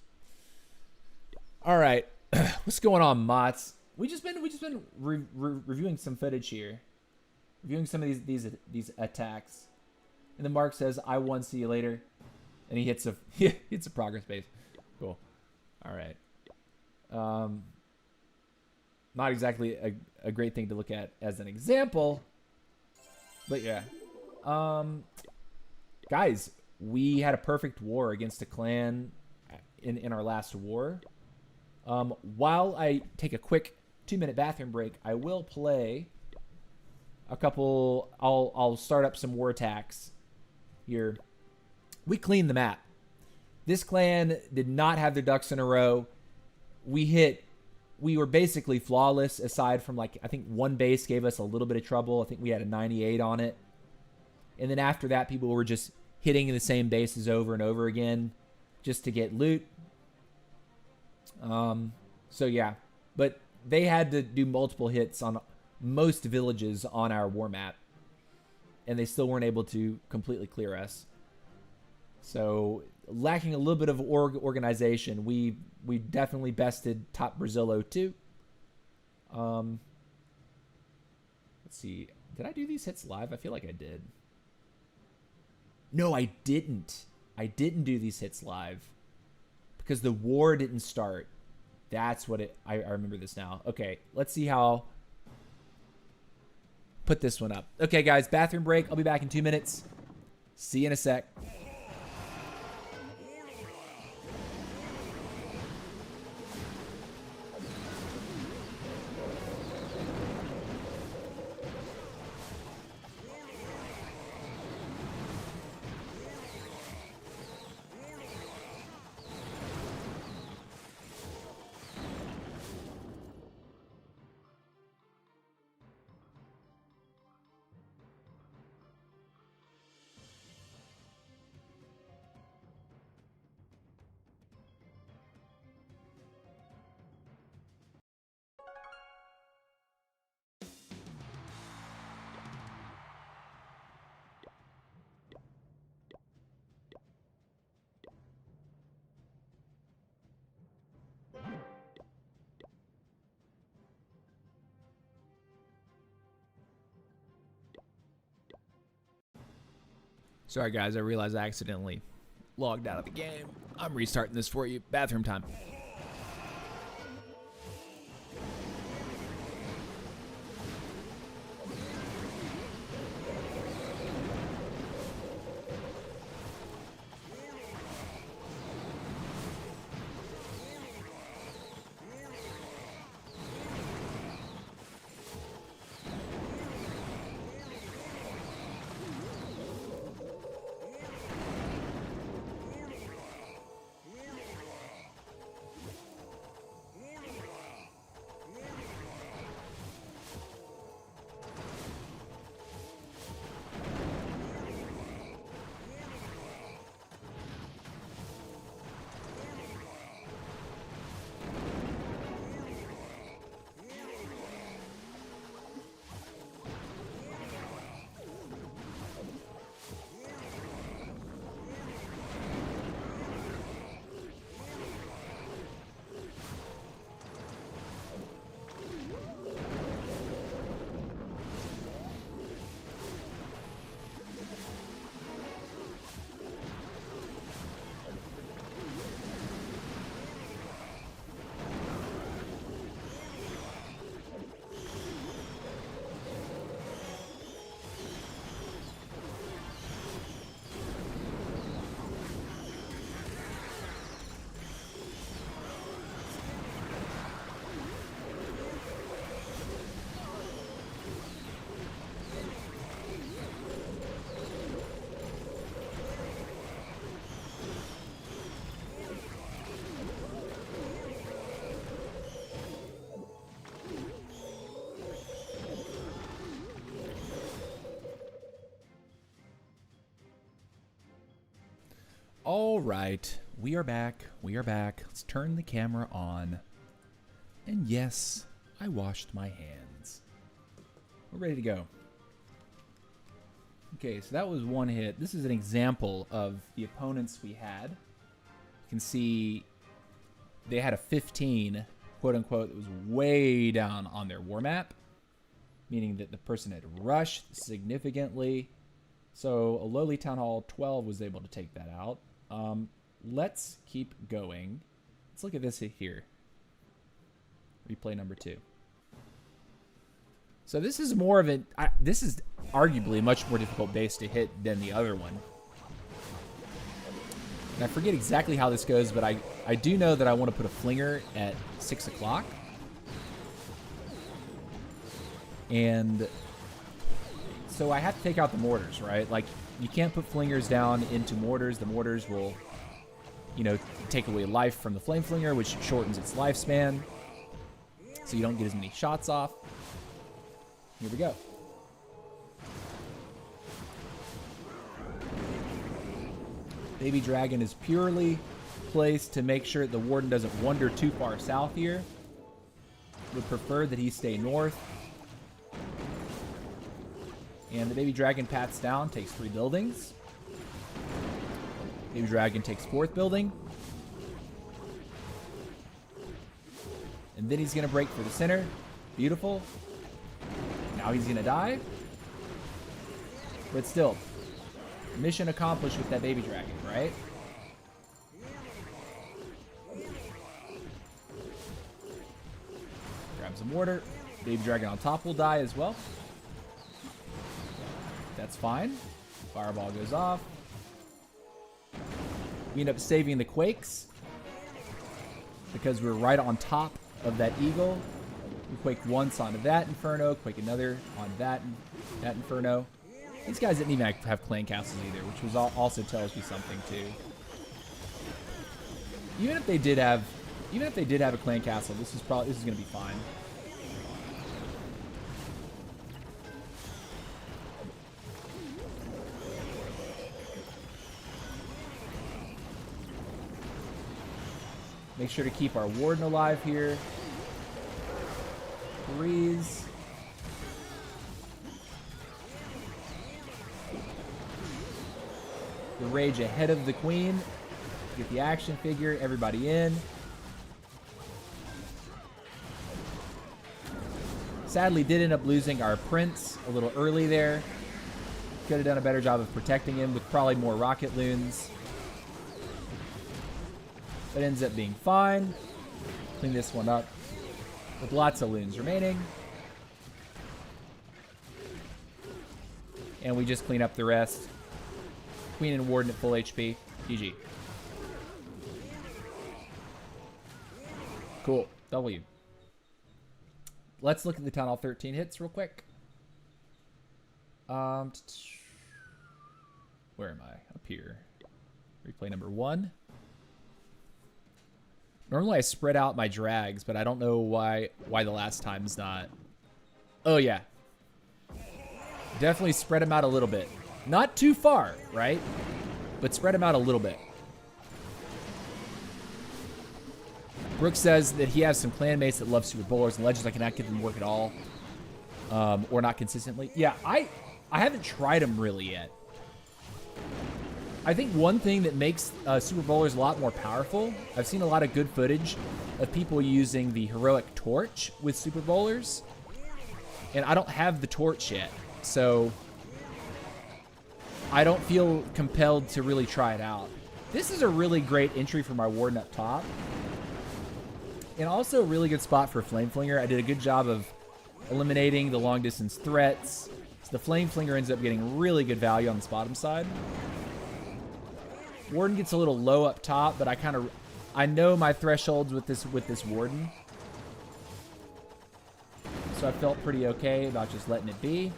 All right, what's going on, Mots? We just been reviewing some footage here, reviewing some of these attacks. And then Mark says, "I won. See you later," and he hits a progress base. Cool. All right. Not exactly a great thing to look at as an example, but yeah. Guys, we had a perfect war against a clan in our last war. While I take a quick 2-minute bathroom break, I will play a couple. I'll start up some war attacks here. We cleaned the map. This clan did not have their ducks in a row. We were basically flawless aside from I think one base gave us a little bit of trouble. I think we had a 98 on it. And then after that, people were just hitting the same bases over and over again just to get loot. So yeah, but they had to do multiple hits on most villages on our war map, and they still weren't able to completely clear us. So lacking a little bit of organization, we definitely bested Top Brazilo too. Let's see. Did I do these hits live? I feel like I did. No, I didn't. I didn't do these hits live because the war didn't start. That's what it... I remember this now. Okay, let's see how... Put this one up. Okay, guys, bathroom break. I'll be back in 2 minutes. See you in a sec. Sorry, guys. I realized I accidentally logged out of the game. I'm restarting this for you. Bathroom time. All right, we are back. We are back. Let's turn the camera on. And yes, I washed my hands. We're ready to go. Okay, so that was one hit. This is an example of the opponents we had. You can see they had a 15, quote unquote, that was way down on their war map, meaning that the person had rushed significantly. So a lowly Town Hall 12 was able to take that out. Let's keep going. Let's look at this hit here. Replay number 2. So this is more of an... this is arguably a much more difficult base to hit than the other one. And I forget exactly how this goes, but I do know that I want to put a flinger at 6 o'clock. And so I have to take out the mortars, right? Like, you can't put flingers down into mortars. The mortars will, you know, take away life from the flame flinger, which shortens its lifespan. So you don't get as many shots off. Here we go. Baby Dragon is purely place to make sure that the Warden doesn't wander too far south here. Would prefer that he stay north. And the Baby Dragon pats down, takes 3 buildings. Baby Dragon takes 4th building. And then he's going to break for the center. Beautiful. Now he's going to die. But still, mission accomplished with that Baby Dragon, right? Grab some mortar. Baby Dragon on top will die as well. That's fine. Fireball goes off. We end up saving the Quakes because we're right on top of that Eagle. We Quake once onto that Inferno, Quake another on that Inferno. These guys didn't even have clan castles either, which was also tells you something too. Even if they did have a clan castle, this is gonna be fine. Make sure to keep our Warden alive here. Breeze. The Rage ahead of the Queen. Get the action figure, everybody in. Sadly, did end up losing our Prince a little early there. Could have done a better job of protecting him with probably more rocket loons. But ends up being fine. Clean this one up with lots of loons remaining. And we just clean up the rest. Queen and Warden at full HP. GG. Cool. W. Let's look at the Town Hall 13 hits real quick. Where am I? Up here. Replay number 1. Normally I spread out my drags, but I don't know why the last time's not. Oh yeah. Definitely spread them out a little bit. Not too far, right? But spread them out a little bit. Brooks says that he has some clanmates that love Super Bowlers and Legends. I cannot get them to work at all. Or not consistently. Yeah, I haven't tried them really yet. I think one thing that makes Super Bowlers a lot more powerful, I've seen a lot of good footage of people using the Heroic Torch with Super Bowlers. And I don't have the torch yet. So I don't feel compelled to really try it out. This is a really great entry for my Warden up top. And also a really good spot for Flame Flinger. I did a good job of eliminating the long distance threats. So the Flame Flinger ends up getting really good value on this bottom side. Warden gets a little low up top, but I know my thresholds with this Warden. So I felt pretty okay about just letting it be.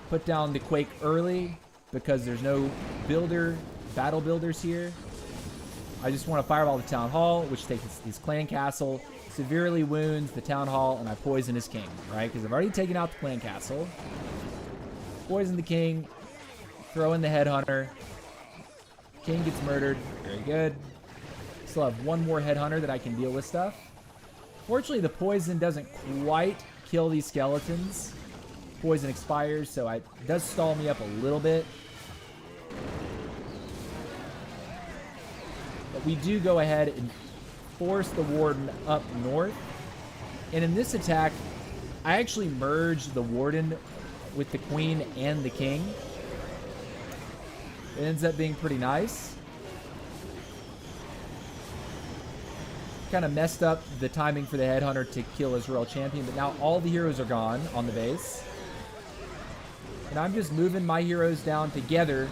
Put down the Quake early because there's no battle builders here. I just want to fireball the Town Hall, which takes his clan castle, severely wounds the Town Hall, and I poison his king, right? Because I've already taken out the clan castle. Poison the king, throw in the headhunter. King gets murdered. Very good. Still have one more headhunter that I can deal with stuff. Fortunately, the poison doesn't quite kill these skeletons. Poison expires, so it does stall me up a little bit. But we do go ahead and force the Warden up north. And in this attack, I actually merged the Warden with the Queen and the King. It ends up being pretty nice. Kind of messed up the timing for the Headhunter to kill his Royal Champion, but now all the heroes are gone on the base. And I'm just moving my heroes down together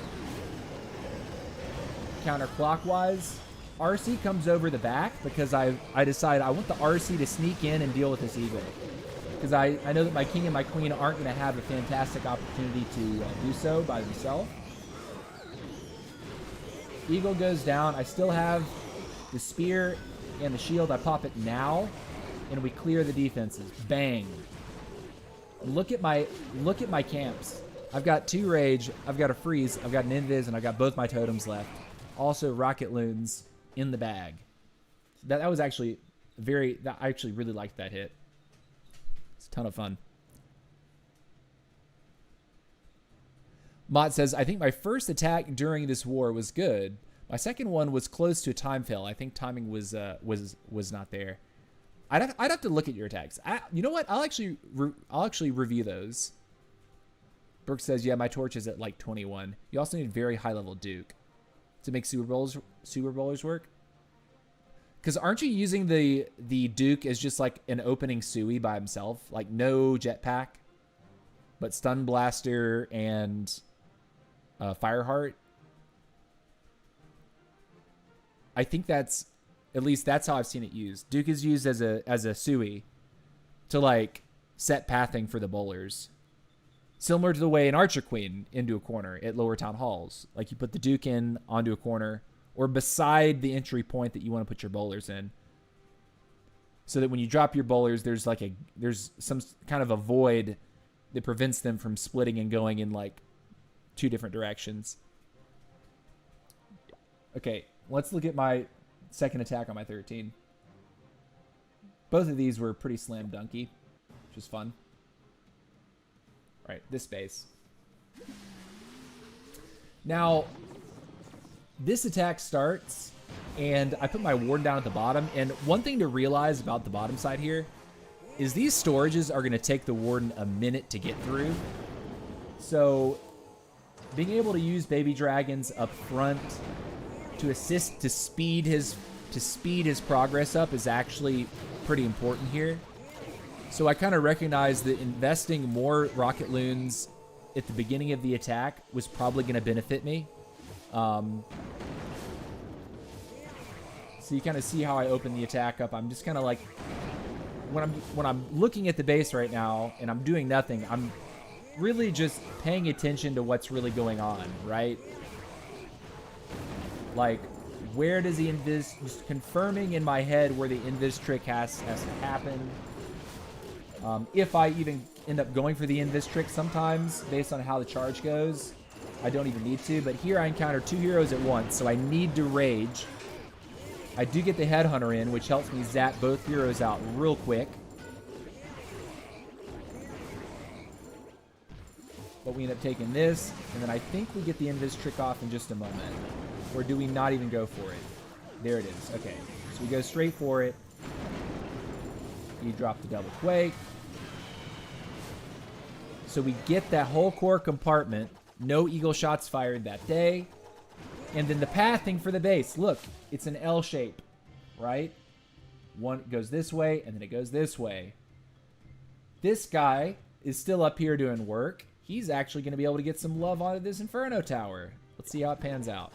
counterclockwise. RC comes over the back because I decide I want the RC to sneak in and deal with this Eagle. Because I know that my King and my Queen aren't going to have a fantastic opportunity to do so by themselves. Eagle goes down. I still have the Spear and the Shield. I pop it now, and we clear the defenses. Bang. Look at my camps. I've got 2 rage, I've got a freeze, I've got an invis, and I've got both my totems left. Also, rocket loons in the bag. That was actually I actually really liked that hit. It's a ton of fun. Mott says, I think my first attack during this war was good. My second one was close to a time fail. I think timing was not there. I'd have to look at your attacks. You know what? I'll actually review those. Brooke says, yeah, my torch is at like 21. You also need very high level Duke to make Super Bowlers work. Because aren't you using the Duke as just like an opening Sui by himself? Like no jetpack, but Stun Blaster and Fireheart. I think at least that's how I've seen it used. Duke is used as a Sui to like set pathing for the bowlers. Similar to the way an Archer Queen into a corner at lower town halls. Like you put the Duke in onto a corner or beside the entry point that you want to put your bowlers in. So that when you drop your bowlers, there's some kind of a void that prevents them from splitting and going in like 2 different directions. Okay, let's look at my second attack on my 13. Both of these were pretty slam dunky, which is fun. All right, this base. Now, this attack starts, and I put my warden down at the bottom. And one thing to realize about the bottom side here is these storages are going to take the warden a minute to get through. So, being able to use baby dragons up front to assist to speed his progress up is actually pretty important here. So I kind of recognize that investing more rocket loons at the beginning of the attack was probably going to benefit me. So you kind of see how I open the attack up. I'm just kind of like, when I'm looking at the base right now and I'm doing nothing, I'm really just paying attention to what's really going on, right? Like, where does the invis, just confirming in my head where the invis trick has to happen. If I even end up going for the invis trick sometimes, based on how the charge goes, I don't even need to. But here I encounter 2 heroes at once, so I need to rage. I do get the Headhunter in, which helps me zap both heroes out real quick. But we end up taking this, and then I think we get the invis trick off in just a moment. Or do we not even go for it? There it is. Okay, so we go straight for it. You drop the double quake. So we get that whole core compartment. No eagle shots fired that day. And then the pathing for the base. Look, it's an L shape, right? One goes this way, and then it goes this way. This guy is still up here doing work. He's actually going to be able to get some love out of this Inferno Tower. Let's see how it pans out.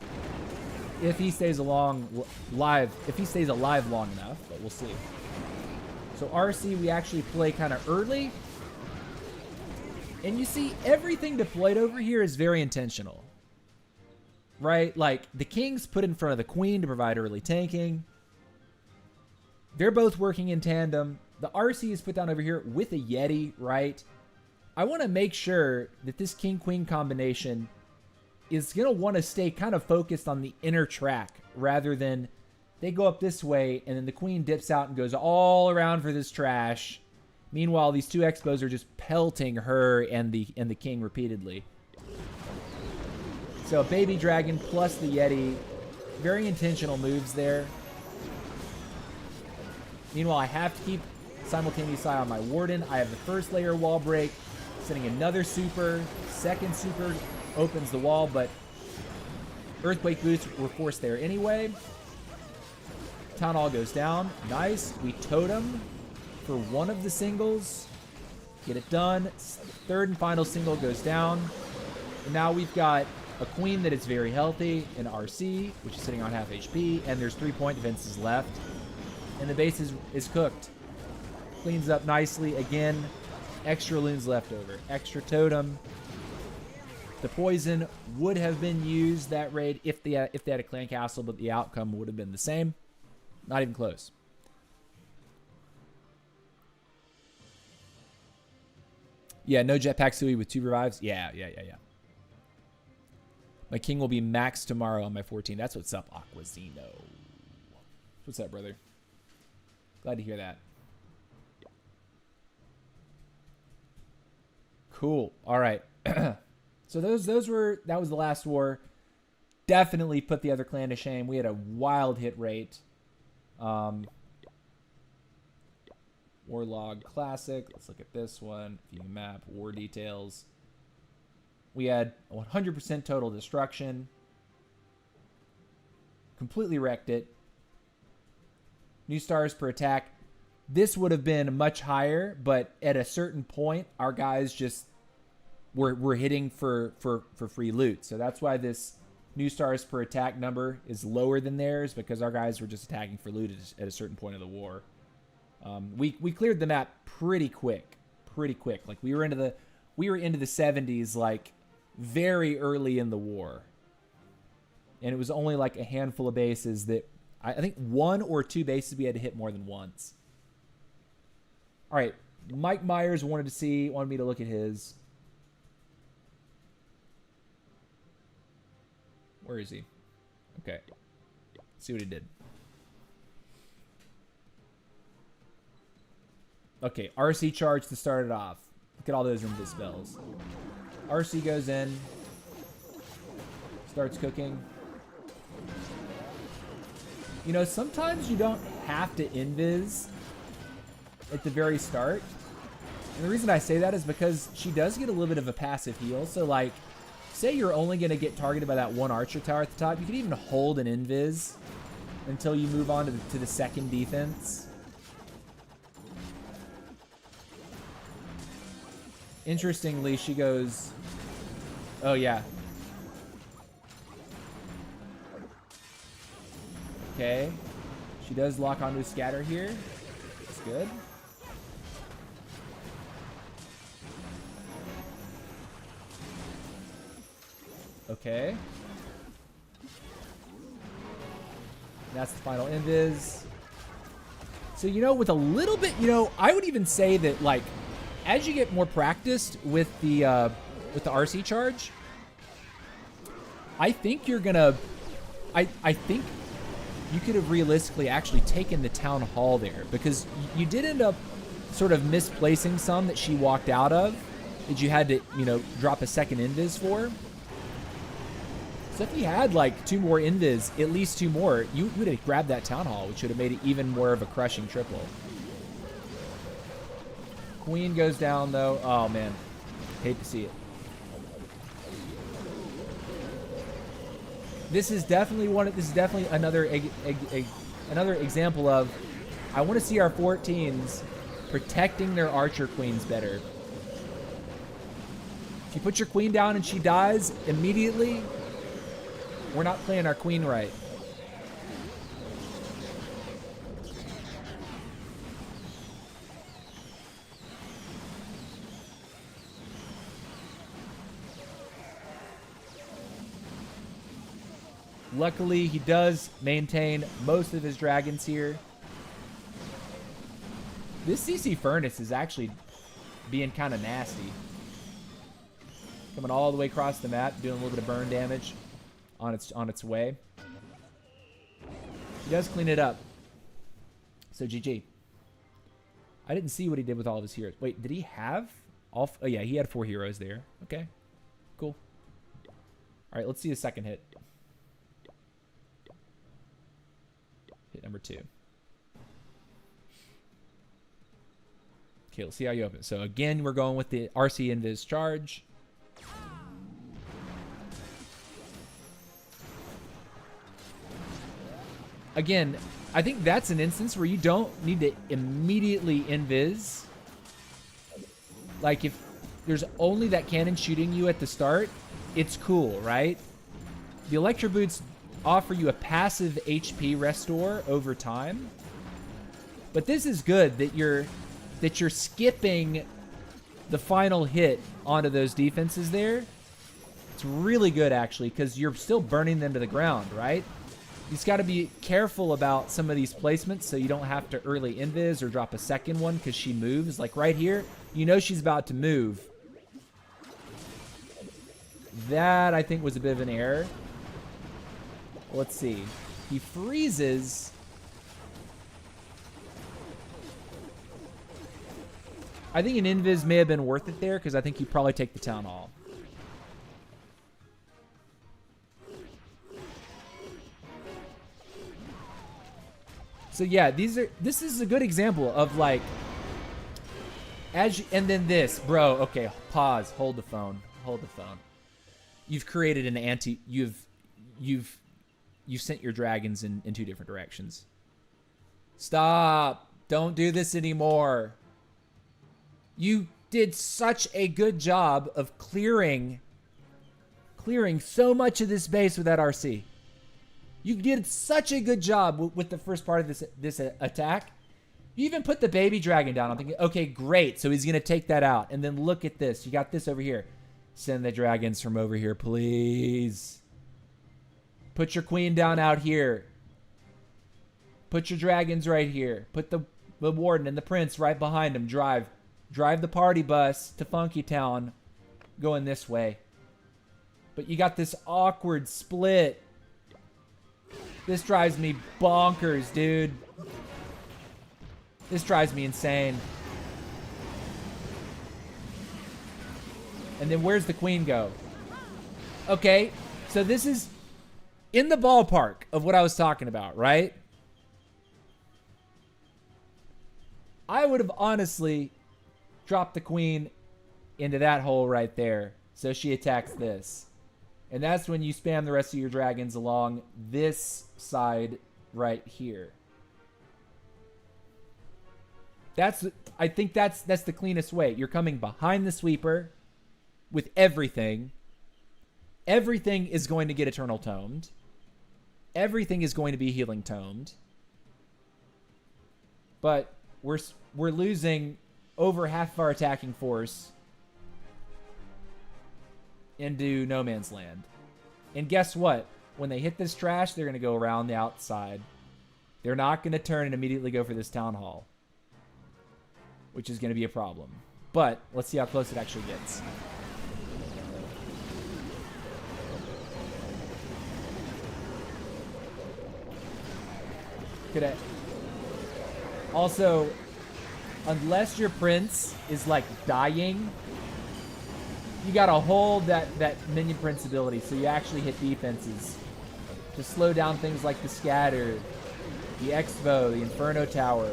If he stays alive long enough, but we'll see. So RC, we actually play kind of early. And you see, everything deployed over here is very intentional. Right? Like, the King's put in front of the Queen to provide early tanking. They're both working in tandem. The RC is put down over here with a Yeti, right? I want to make sure that this King-Queen combination is going to want to stay kind of focused on the inner track rather than they go up this way and then the Queen dips out and goes all around for this trash. Meanwhile, these 2 Expos are just pelting her and the King repeatedly. So Baby Dragon plus the Yeti, very intentional moves there. Meanwhile, I have to keep simultaneous eye on my Warden. I have the first layer wall break, sending another super. Second super opens the wall, but Earthquake boots were forced there anyway. Town Hall goes down. Nice. We totem for one of the singles. Get it done. Third and final single goes down. And now we've got a Queen that is very healthy, an RC, which is sitting on half HP, and there's 3-point defenses left. And the base is cooked. Cleans up nicely. Again, extra loons left over. Extra totem. The poison would have been used that raid if they had a clan castle, but the outcome would have been the same. Not even close. Yeah, no jetpack Sui with 2 revives. Yeah. My king will be max tomorrow on my 14. That's what's up, Aquazino. What's up, brother? Glad to hear that. Cool. All right. So that was the last war. Definitely put the other clan to shame. We had a wild hit rate. Warlog Classic. Let's look at this one. View map, war details. We had 100% total destruction. Completely wrecked it. New stars per attack. This would have been much higher, but at a certain point, our guys just were hitting for free loot. So that's why this new stars per attack number is lower than theirs, because our guys were just attacking for loot at a certain point of the war. We cleared the map pretty quick. Like we were into the 70s, like very early in the war. And it was only like a handful of bases that I think 1 or 2 bases we had to hit more than once. All right, Mike Myers wanted me to look at his. Where is he? Okay. Let's see what he did. Okay, RC charge to start it off. Look at all those invis spells. RC goes in. Starts cooking. You know, sometimes you don't have to invis at the very start. And the reason I say that is because she does get a little bit of a passive heal. So, like, say you're only going to get targeted by that one archer tower at the top. You can even hold an invis until you move on to the second defense. Interestingly, she goes... Oh, yeah. Okay. She does lock onto a scatter here. That's good. Okay. That's the final invis. So, you know, with a little bit, you know, I would even say that, like, as you get more practiced with the RC charge, I think you're gonna, I think you could have realistically actually taken the town hall there, because you did end up sort of misplacing some that she walked out of that you had to, you know, drop a second invis for. So if you had like 2 more invis, at least 2 more, you would have grabbed that town hall, which would have made it even more of a crushing triple. Queen goes down though. Oh man, hate to see it. This is definitely another another example of, I want to see our 14s protecting their archer queens better. If you put your queen down and she dies immediately, we're not playing our queen right. Luckily, he does maintain most of his dragons here. This CC Furnace is actually being kind of nasty. Coming all the way across the map, doing a little bit of burn damage on its way. He does clean it up. So GG. I didn't see what he did with all of his heroes. Wait, did he have all? Oh yeah, he had 4 heroes there. Okay, cool. All right, let's see the second hit. Hit number 2. Okay, let's see how you open it. So again, we're going with the RC Invis charge. Again, I think that's an instance where you don't need to immediately invis. Like if there's only that cannon shooting you at the start, it's cool, right? The Electro Boots offer you a passive HP restore over time. But this is good that you're skipping the final hit onto those defenses there. It's really good actually, because you're still burning them to the ground, right? You just got to be careful about some of these placements so you don't have to early invis or drop a second one because she moves. Like right here, you know she's about to move. That, I think, was a bit of an error. Let's see. He freezes. I think an invis may have been worth it there because I think you probably take the town hall. So yeah, this is a good example of like and then this, bro. Okay, pause. Hold the phone. Hold the phone. You've created an you've sent your dragons in 2 different directions. Stop. Don't do this anymore. You did such a good job of clearing so much of this base with that RC. You did such a good job with the first part of this attack. You even put the baby dragon down. I'm thinking, okay, great. So he's going to take that out. And then look at this. You got this over here. Send the dragons from over here, please. Put your queen down out here. Put your dragons right here. Put the warden and the prince right behind him. Drive the party bus to Funky Town going this way. But you got this awkward split. This drives me bonkers, dude. This drives me insane. And then where's the queen go? Okay, so this is in the ballpark of what I was talking about, right? I would have honestly dropped the queen into that hole right there. So she attacks this. And that's when you spam the rest of your dragons along this side right here. I think that's the cleanest way. You're coming behind the sweeper with everything. Everything is going to get Eternal Tomed. Everything is going to be Healing Tomed. But we're losing over half of our attacking force into no man's land. And guess what? When they hit this trash, they're going to go around the outside. They're not going to turn and immediately go for this town hall, which is going to be a problem. But let's see how close it actually gets. Also, unless your prince is like dying, you gotta hold that minion prince ability so you actually hit defenses to slow down things like the scatter, the expo, the inferno tower.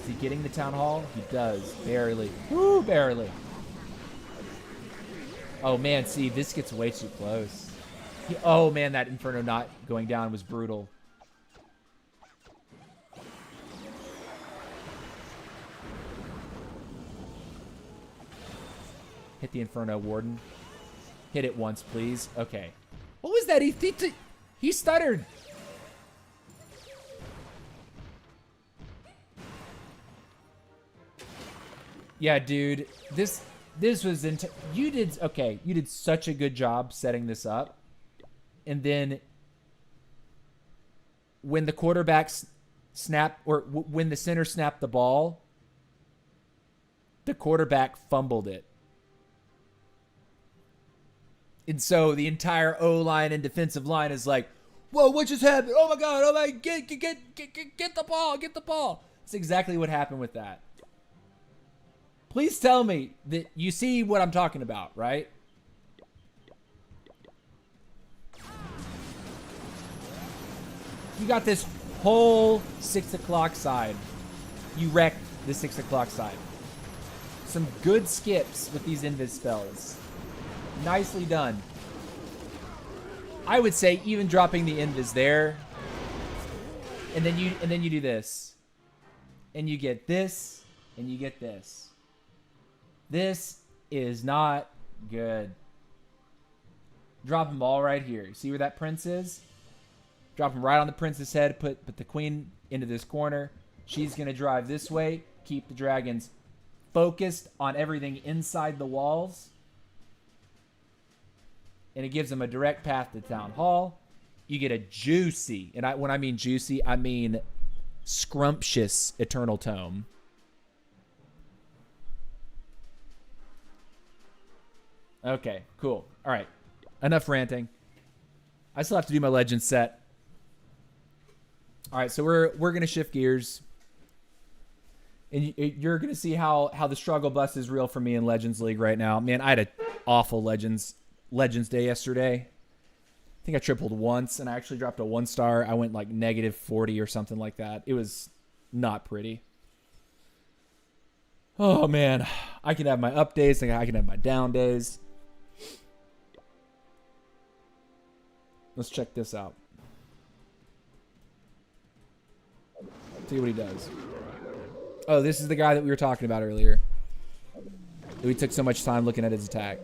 Is he getting the town hall? He does. Barely. Woo, barely. Oh, man, see, this gets way too close. Oh, man, that Inferno not going down was brutal. Hit the Inferno, Warden. Hit it once, please. Okay. What was that? He stuttered. Yeah, dude. This was you did such a good job setting this up. And then when the quarterback snapped, or when the center snapped the ball, the quarterback fumbled it. And so the entire O-line and defensive line is like, whoa, what just happened? Oh my God, get the ball. That's exactly what happened with that. Please tell me that you see what I'm talking about, right? You got this whole 6 o'clock side. You wrecked the 6 o'clock side. Some good skips with these invis spells. Nicely done. I would say even dropping the invis there, and then you do this, and you get this, and you get this. This is not good. Drop them all right here. See where that prince is? Drop him right on the prince's head. Put the queen into this corner. She's going to drive this way. Keep the dragons focused on everything inside the walls. and it gives them a direct path to Town Hall. You get a juicy, and when I mean juicy, I mean scrumptious Eternal Tome. Okay, cool. All right, enough ranting. I still have to do my Legends set. All right, so we're gonna shift gears, and you're gonna see how the struggle bus is real for me in Legends League right now. Man, I had an awful Legends day yesterday. I think I tripled once, and I actually dropped a 1-star. I went like -40 or something like that. It was not pretty. Oh man, I can have my up days, I can have my down days. Let's check this out. See what he does. Oh, this is the guy that we were talking about earlier. We took so much time looking at his attack.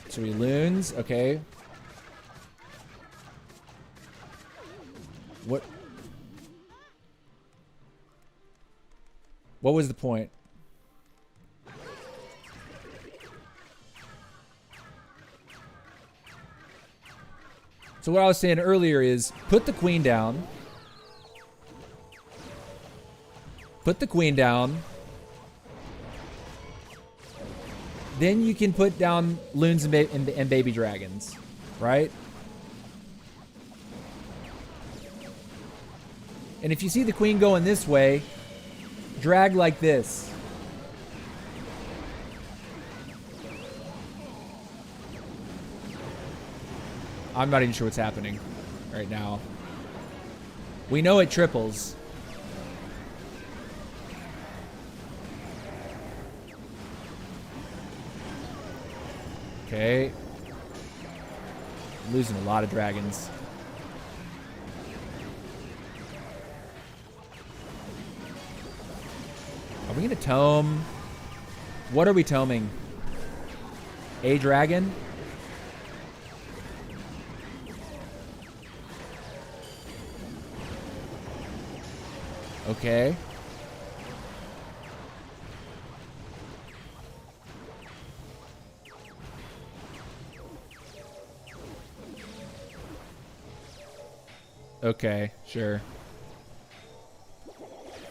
So he loons. Okay. What was the point? So what I was saying earlier is put the queen down. Put the queen down. Then you can put down loons and baby dragons, right? And if you see the queen going this way, drag like this. I'm not even sure what's happening right now. We know it triples. Okay. I'm losing a lot of dragons. Are we gonna tome? What are we toming? A dragon? Okay. Okay, sure.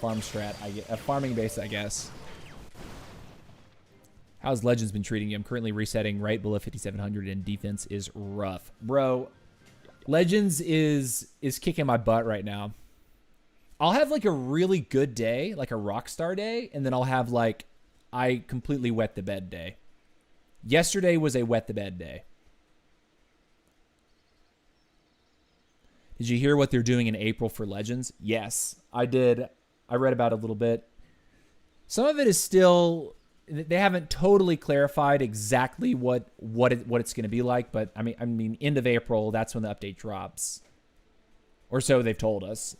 Farm strat, I get a farming base, I guess. How's Legends been treating you? I'm currently resetting right below 5,700 and defense is rough. Bro, Legends is kicking my butt right now. I'll have like a really good day, like a rockstar day, and then I'll have like I completely wet the bed day. Yesterday was a wet the bed day. Did you hear what they're doing in April for Legends? Yes, I did. I read about it a little bit. Some of it is still, they haven't totally clarified exactly what it's going to be like, but I mean end of April, that's when the update drops. Or so they've told us.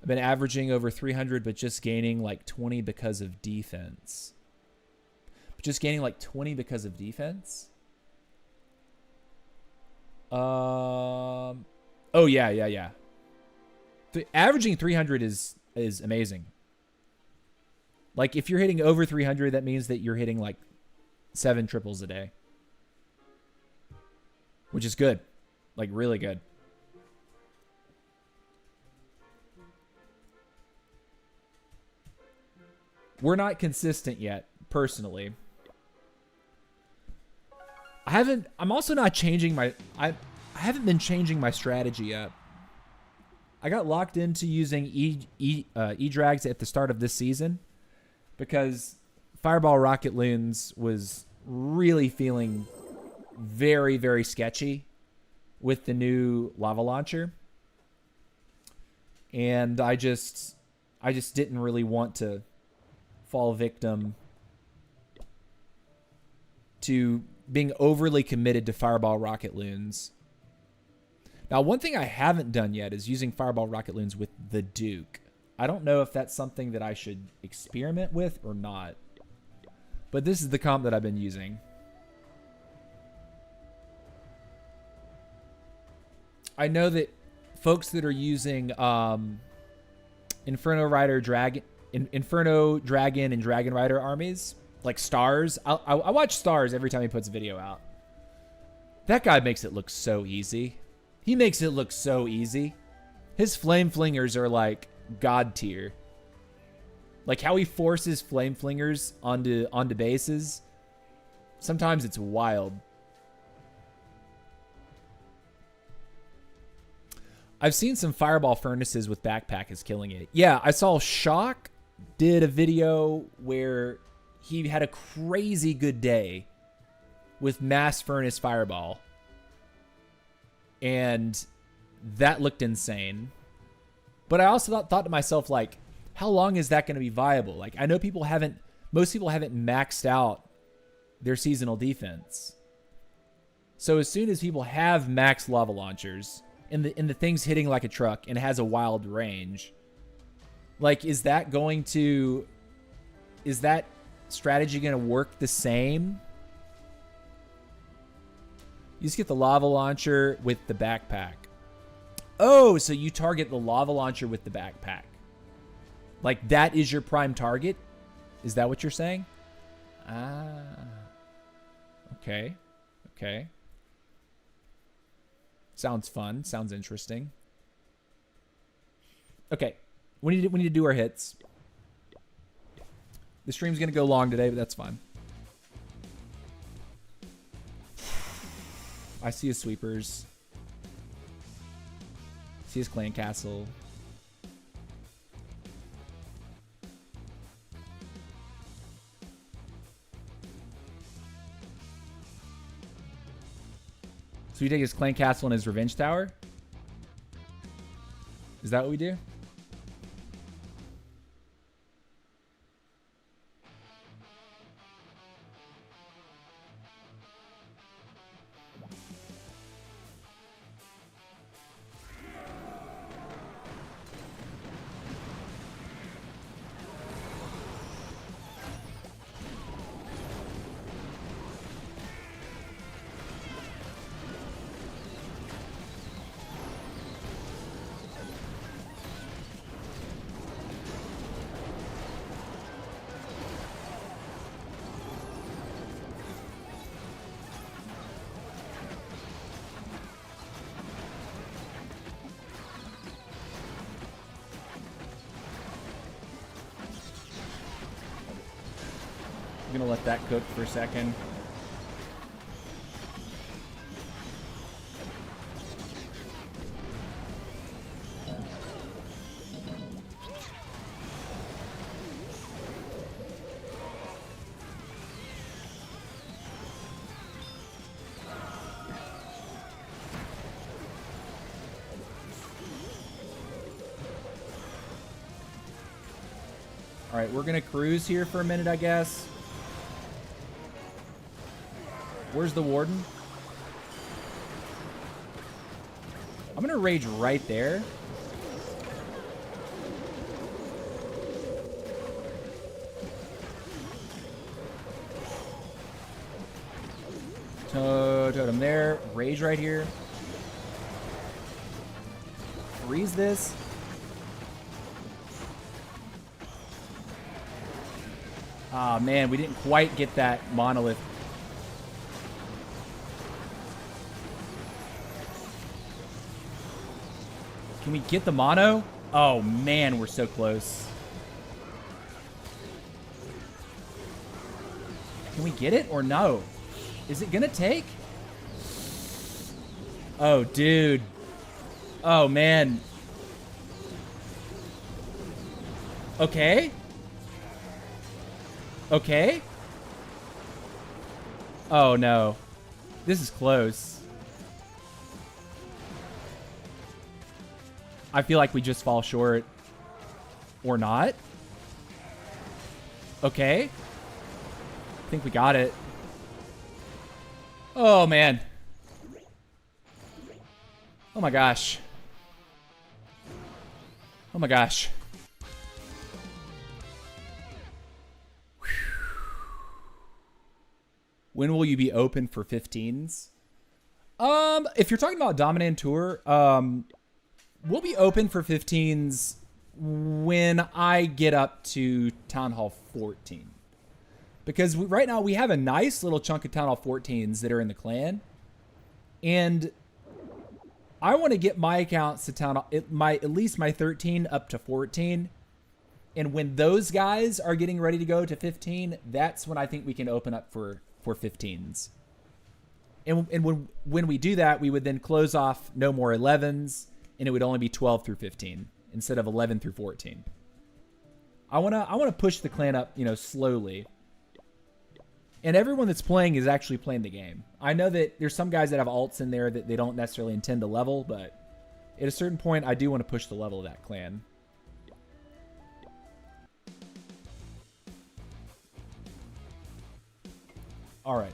I've been averaging over 300 but just gaining like 20 because of defense. Just gaining like 20 because of defense? Oh, yeah. Averaging 300 is amazing. Like, if you're hitting over 300, that means that you're hitting, like, 7 triples a day. Which is good. Like, really good. We're not yet, personally. I'm also not changing my... I haven't been changing my strategy yet. I got locked into using E-Drags at the start of this season because Fireball Rocket Loons was really feeling very, very sketchy with the new lava launcher. And I just didn't really want to fall victim to being overly committed to Fireball Rocket Loons. Now, one thing I haven't done yet is using Fireball Rocket Loons with the Duke. I don't know if that's something that I should experiment with or not. But this is the comp that I've been using. I know that folks that are using Inferno Rider Dragon, Inferno Dragon and Dragon Rider armies, like Stars. I watch Stars every time he puts a video out. That guy makes it look so easy. He makes it look so easy. His Flame Flingers are like God tier. Like how he forces Flame Flingers onto bases. Sometimes it's wild. I've seen some Fireball Furnaces with Backpack is killing it. Yeah, I saw Shock did a video where he had a crazy good day with Mass Furnace Fireball. And that looked insane. But I also thought to myself, like, how long is that going to be viable? Like, I know most people haven't maxed out their seasonal defense. So as soon as people have max lava launchers and the thing's hitting like a truck and it has a wild range, like, is that strategy going to work the same? You just get the lava launcher with the backpack. Oh, so you target the lava launcher with the backpack. Like, that is your prime target? Is that what you're saying? Ah. Okay. Okay. Sounds fun. Sounds interesting. Okay. We need to do our hits. The stream's going to go long today, but that's fine. I see his sweepers. See his clan castle. So we take his clan castle and his revenge tower? Is that what we do? I'm gonna let that cook for a second. All right, we're gonna cruise here for a minute, I guess. Where's the warden? I'm gonna rage right there. Totem there. Rage right here. Freeze this. Ah, man, we didn't quite get that monolith. Can we get the mono? Oh, man, we're so close. Can we get it or no? Is it gonna take? Oh, dude. Oh, man. Okay. Okay. Oh, no. This is close. I feel like we just fall short. Or not. Okay. I think we got it. Oh, man. Oh, my gosh. Oh, my gosh. When will you be open for 15s? If you're talking about Dominant Tour, We'll be open for 15s when I get up to Town Hall 14. Because right now we have a nice little chunk of Town Hall 14s that are in the clan. And I want to get my accounts to Town Hall, at least my 13 up to 14. And when those guys are getting ready to go to 15, that's when I think we can open up for 15s. And when we do that, we would then close off no more 11s, and it would only be 12 through 15 instead of 11 through 14. I wanna push the clan up, slowly. And everyone that's playing is actually playing the game. I know that there's some guys that have alts in there that they don't necessarily intend to level, but at a certain point, I do want to push the level of that clan. All right.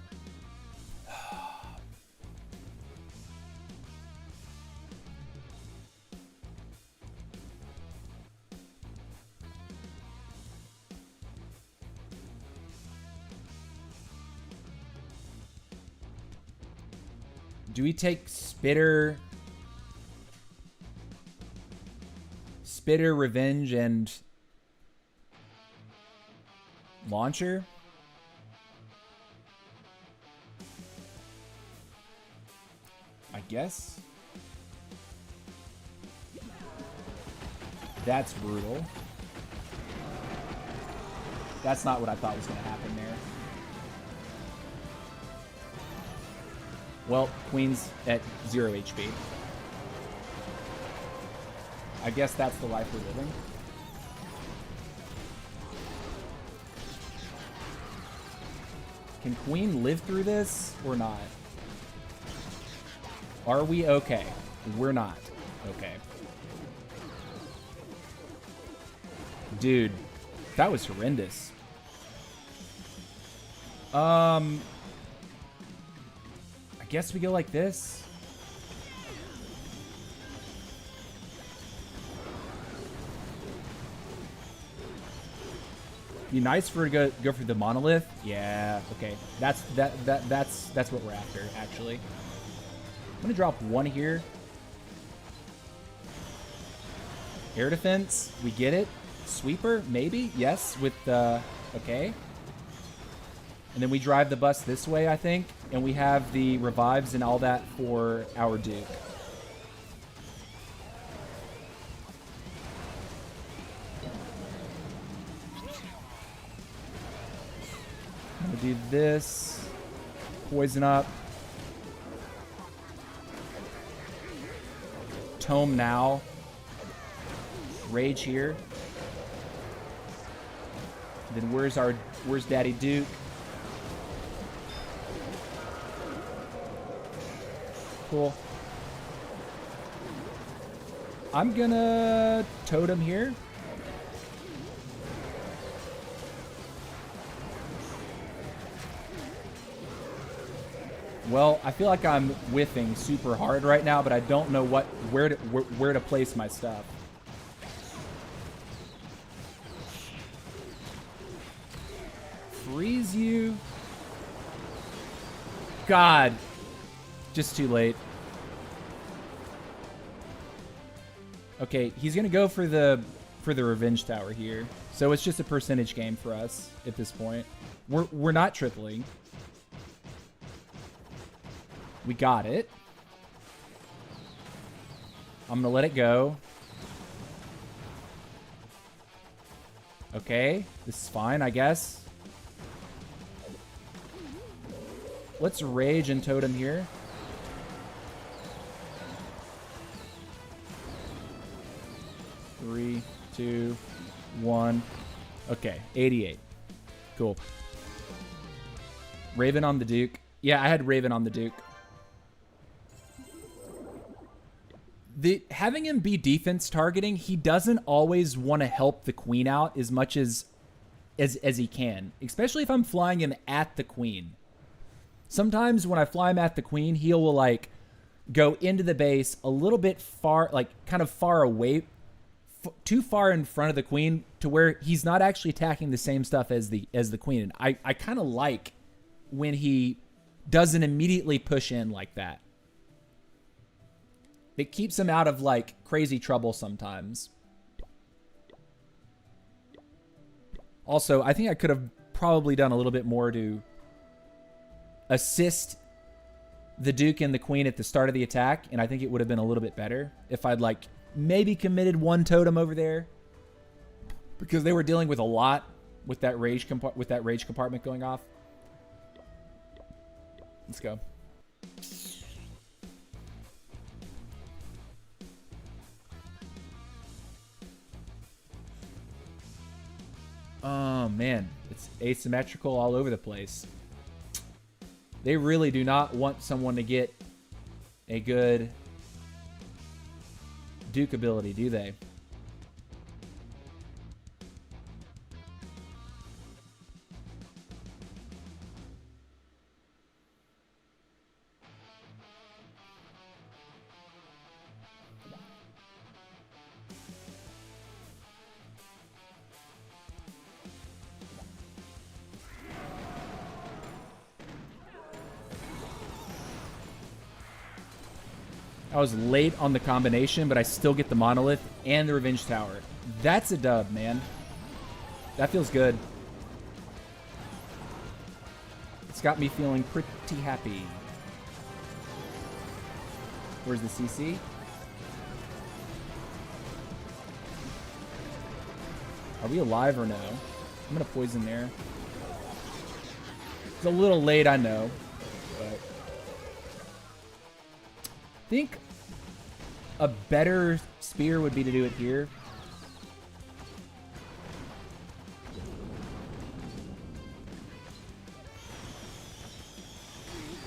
Do we take Spitter, Revenge, and Launcher? I guess. That's brutal. That's not what I thought was going to happen there. Well, Queen's at 0 HP. I guess that's the life we're living. Can Queen live through this or not? Are we okay? We're not okay. Dude, that was horrendous. I guess we go like this. Be nice for her to go for the monolith. Yeah, okay. That's what we're after, actually. I'm gonna drop one here. Air defense, we get it. Sweeper, maybe? Yes, with okay. And then we drive the bus this way, I think. And we have the revives and all that for our Duke. I'm gonna do this. Poison up. Tome now. Rage here. Then where's Daddy Duke? Cool. I'm gonna totem here. Well, I feel like I'm whiffing super hard right now, but I don't know where to place my stuff. Freeze you. God. Just too late. Okay, he's gonna go for the revenge tower here. So it's just a percentage game for us at this point. We're not tripling. We got it. I'm gonna let it go. Okay, this is fine, I guess. Let's rage and totem here. Three, two, one. Okay, 88. Cool. Raven on the Duke. Yeah, I had Raven on the Duke. Having him be defense targeting, he doesn't always want to help the Queen out as much as he can, especially if I'm flying him at the Queen. Sometimes when I fly him at the Queen, he will like go into the base a little bit far, like kind of far away, too far in front of the Queen to where he's not actually attacking the same stuff as the Queen. And I kind of like when he doesn't immediately push in like that. It keeps him out of, like, crazy trouble sometimes. Also, I think I could have probably done a little bit more to assist the Duke and the Queen at the start of the attack, and I think it would have been a little bit better if I'd, like, maybe committed one totem over there, because they were dealing with a lot with that rage compartment going off. Let's go. Oh, man. It's asymmetrical all over the place. They really do not want someone to get a good Duke ability, do they? I was late on the combination, but I still get the Monolith and the Revenge Tower. That's a dub, man. That feels good. It's got me feeling pretty happy. Where's the CC? Are we alive or no? I'm going to poison there. It's a little late, I know. But I think a better spear would be to do it here.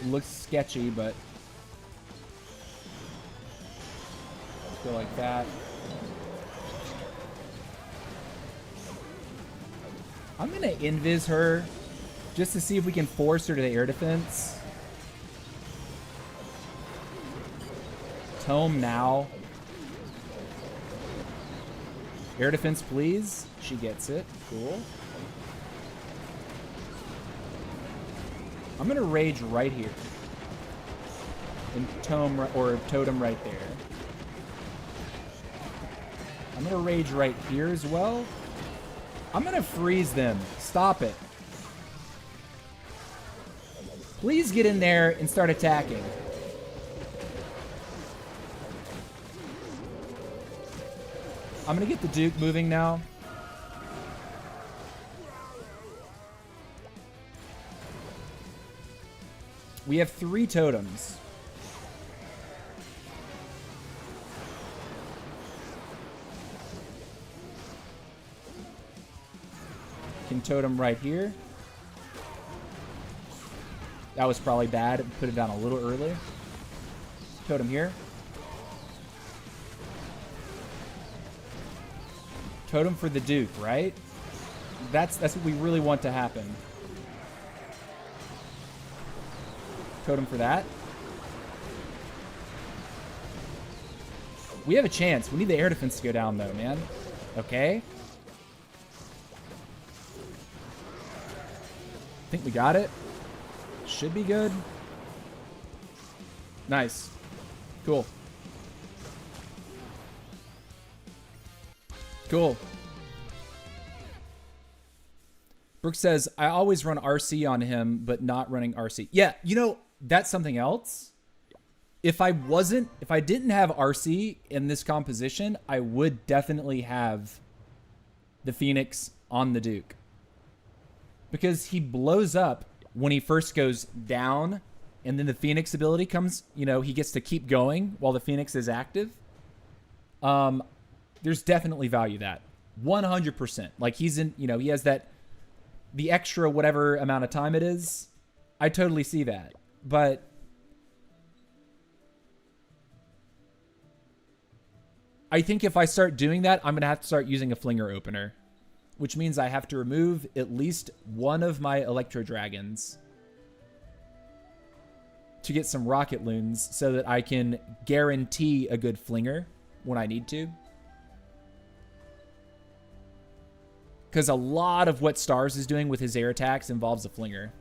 It looks sketchy, but let's go like that. I'm gonna invis her just to see if we can force her to the air defense. Tome now. Air defense, please. She gets it. Cool. I'm gonna rage right here. And tome or totem right there. I'm gonna rage right here as well. I'm gonna freeze them. Stop it. Please get in there and start attacking. I'm going to get the Duke moving now. We have 3 totems. Can totem right here. That was probably bad. Put it down a little early. Totem here. Totem for the Duke, right? That's what we really want to happen. Totem for that. We have a chance. We need the air defense to go down, though, man. Okay. I think we got it. Should be good. Nice. Cool. Cool. Brooke says, I always run RC on him, but not running RC. Yeah, you know, that's something else. If I didn't have RC in this composition, I would definitely have the Phoenix on the Duke. Because he blows up when he first goes down, and then the Phoenix ability comes, you know, he gets to keep going while the Phoenix is active. There's definitely value that. 100%. Like, he's in, you know, he has that, the extra whatever amount of time it is. I totally see that. But I think if I start doing that, I'm going to have to start using a Flinger opener, which means I have to remove at least one of my Electro Dragons to get some Rocket Loons so that I can guarantee a good Flinger when I need to. Because a lot of what Stars is doing with his air attacks involves a Flinger.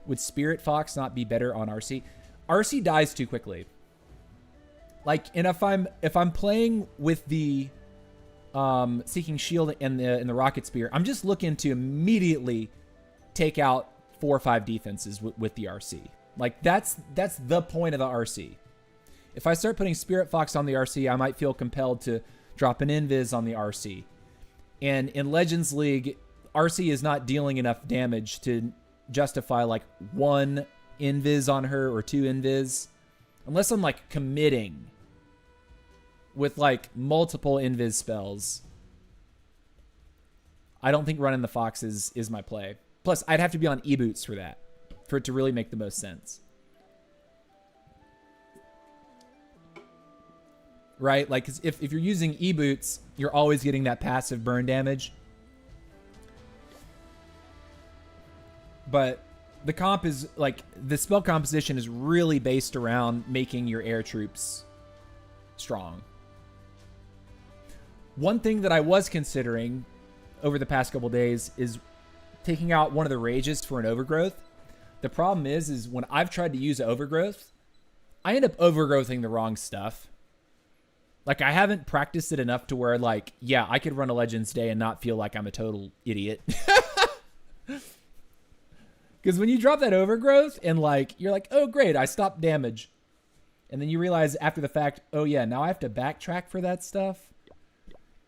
Would Spirit Fox not be better on RC? RC dies too quickly. Like, and if I'm playing with the Seeking Shield and the Rocket Spear, I'm just looking to immediately take out 4 or 5 defenses with the RC. Like, that's the point of the RC. If I start putting Spirit Fox on the RC, I might feel compelled to drop an Invis on the RC. And in Legends League, RC is not dealing enough damage to justify like 1 Invis on her or 2 Invis. Unless I'm like committing with like multiple Invis spells. I don't think running the Fox is my play. Plus, I'd have to be on E-Boots for that, for it to really make the most sense. Right? Like, if you're using E-Boots, you're always getting that passive burn damage. But the comp is, like, the spell composition is really based around making your air troops strong. One thing that I was considering over the past couple days is taking out one of the rages for an overgrowth. The problem is when I've tried to use overgrowth, I end up overgrowthing the wrong stuff. Like, I haven't practiced it enough to where, like, yeah, I could run a Legends Day and not feel like I'm a total idiot. Because when you drop that overgrowth and, like, you're like, oh, great, I stopped damage. And then you realize after the fact, oh, yeah, now I have to backtrack for that stuff.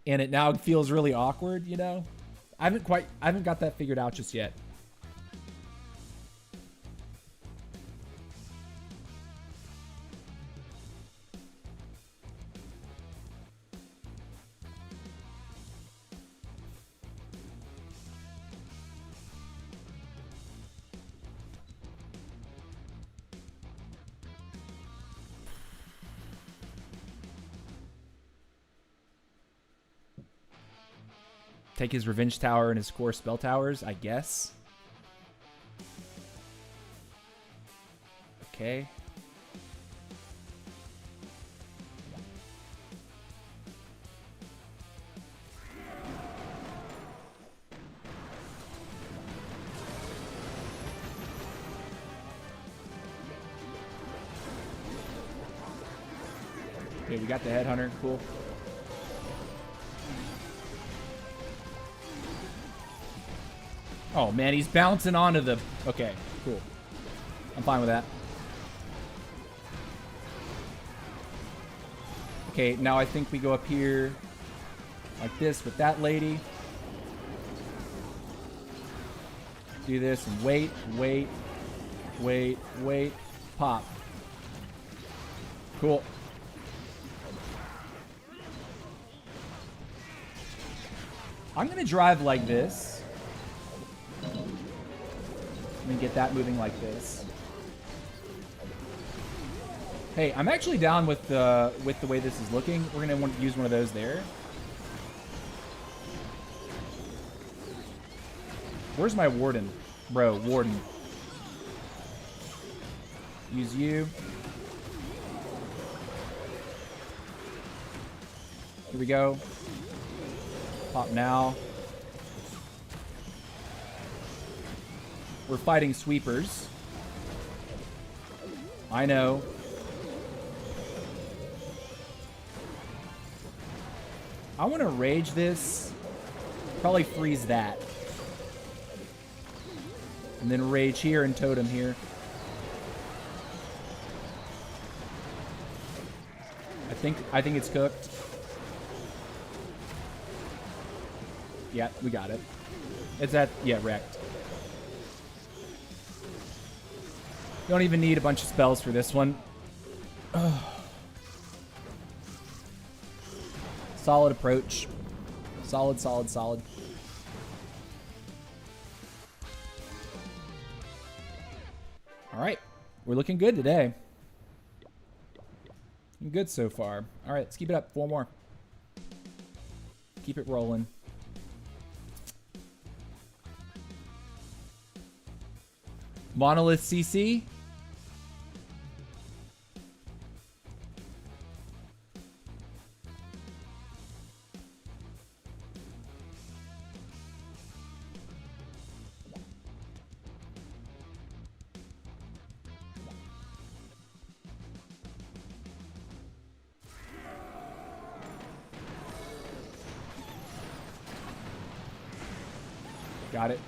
And it now feels really awkward, you know? I haven't got that figured out just yet. Take his Revenge Tower and his core spell towers, I guess. Okay. Okay, we got the Headhunter. Cool. Oh, man, he's bouncing onto the... Okay, cool. I'm fine with that. Okay, now I think we go up here like this with that lady. Do this and wait, wait, wait, wait. Pop. Cool. I'm going to drive like this. And get that moving like this. Hey, I'm actually down with the way this is looking. We're gonna want to use one of those there. Where's my Warden? Bro, Warden. Use you. Here we go. Pop now. We're fighting sweepers. I know. I want to rage this. Probably freeze that. And then rage here and totem here. I think it's cooked. Yeah, we got it. It's at, yeah, wrecked. Don't even need a bunch of spells for this one. Ugh. Solid approach. Solid, solid, solid. All right. We're looking good today. Looking good so far. All right, let's keep it up. 4 more. Keep it rolling. Monolith CC. Got it.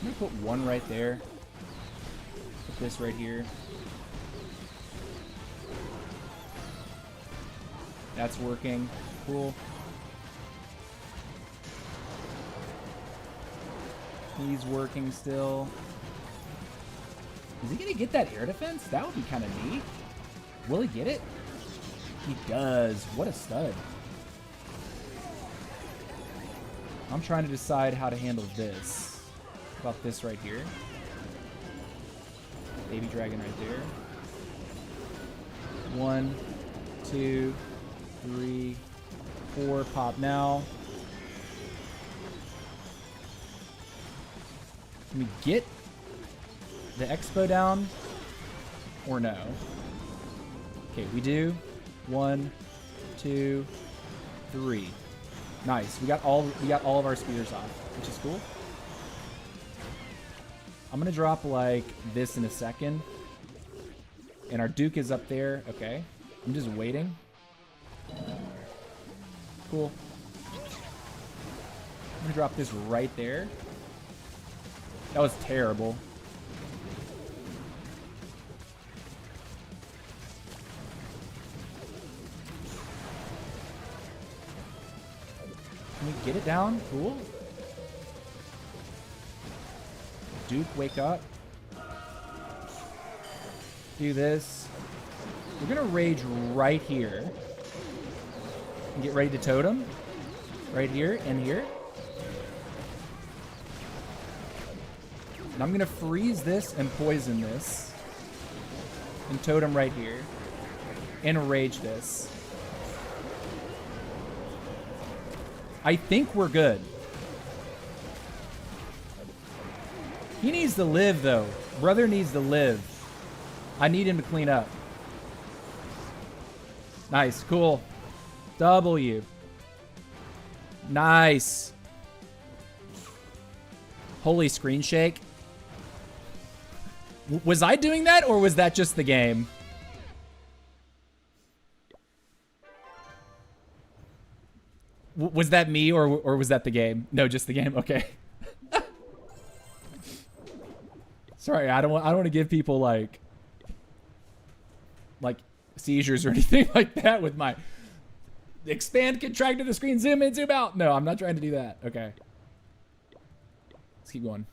I'm gonna put one right there. Put this right here. That's working. Cool. He's working still. Is he gonna get that air defense? That would be kind of neat. Will he get it? He does. What a stud. I'm trying to decide how to handle this. How about this right here? Baby dragon right there. 1, 2, 3, 4. Pop now. Can we get the expo down or no? Okay, we do. 1, 2, 3. Nice. We got all of our spears off, which is cool. I'm gonna drop like this in a second. And our Duke is up there. Okay. I'm just waiting. Cool. I'm gonna drop this right there. That was terrible. Can we get it down? Cool. Duke, wake up. Do this. We're gonna rage right here. And get ready to totem. Right here and here. And I'm gonna freeze this and poison this. And totem right here. And rage this. I think we're good. He needs to live, though. Brother needs to live. I need him to clean up. Nice. Cool. W. Nice. Holy screen shake. Was I doing that, or was that just the game? Was that me, or was that the game? No, just the game. Okay. Sorry, I don't want to give people like seizures or anything like that with my expand, contract to the screen, zoom in, zoom out. No, I'm not trying to do that. Okay. Let's keep going.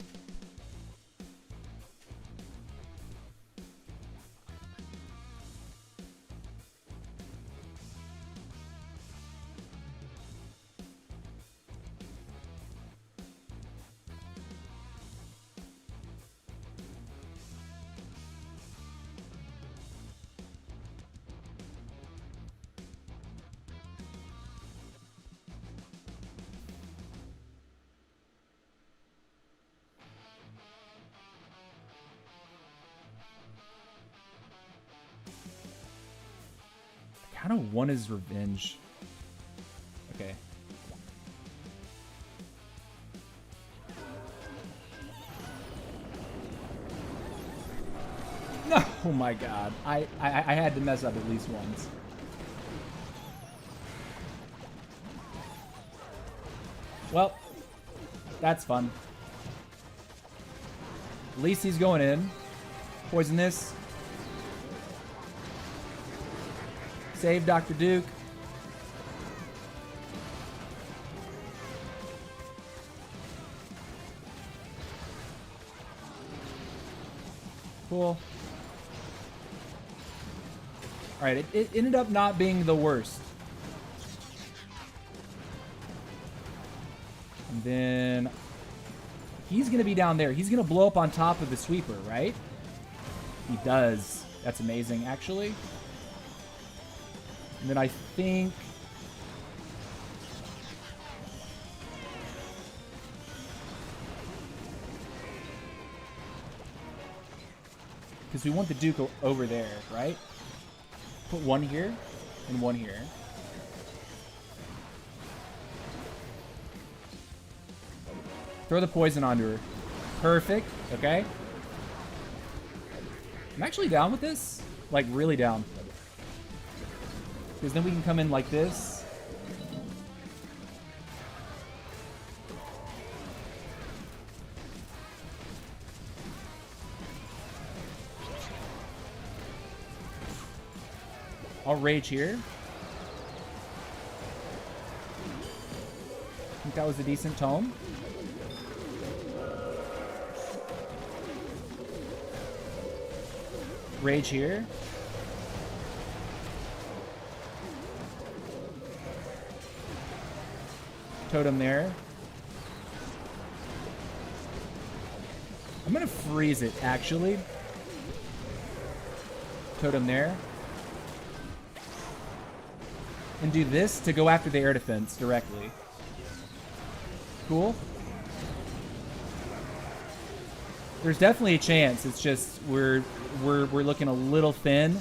I kind of want his revenge. Okay. No, oh my god. I had to mess up at least once. Well, that's fun. At least he's going in. Poison this. Save Dr. Duke. Cool. Alright, it ended up not being the worst. And then he's going to be down there. He's going to blow up on top of the sweeper, right? He does. That's amazing, actually. And then I think... because we want the Duke over there, right? Put one here and one here. Throw the poison onto her. Perfect. Okay. I'm actually down with this. Like, really down. Because then we can come in like this. I'll rage here. I think that was a decent tome. Rage here. Totem there. I'm gonna freeze it, actually. Totem there. And do this to go after the air defense directly. Cool. There's definitely a chance. It's just we're looking a little thin.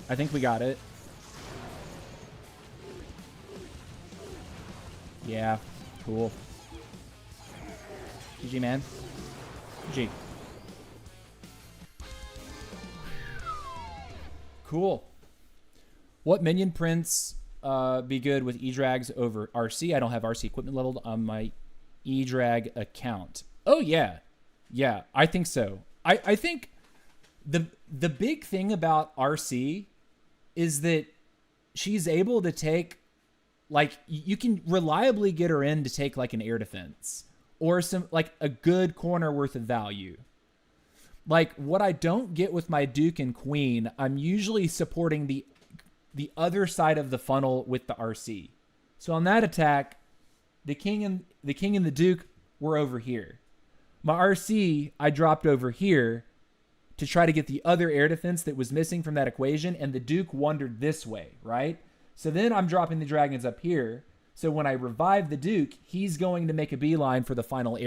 I think we got it. Yeah, cool. GG, man. GG. Cool. What minion prints be good with E-Drags over RC? I don't have RC equipment leveled on my E-Drag account. Oh, yeah. Yeah, I think so. I think the big thing about RC is that she's able to take, like, you can reliably get her in to take, like, an air defense or some, like, a good corner worth of value. Like, what I don't get with my Duke and Queen, I'm usually supporting the other side of the funnel with the RC. So on that attack, the King and the Duke were over here. My RC, I dropped over here to try to get the other air defense that was missing from that equation, and the Duke wandered this way, right? So then I'm dropping the dragons up here. So when I revive the Duke, he's going to make a beeline for the final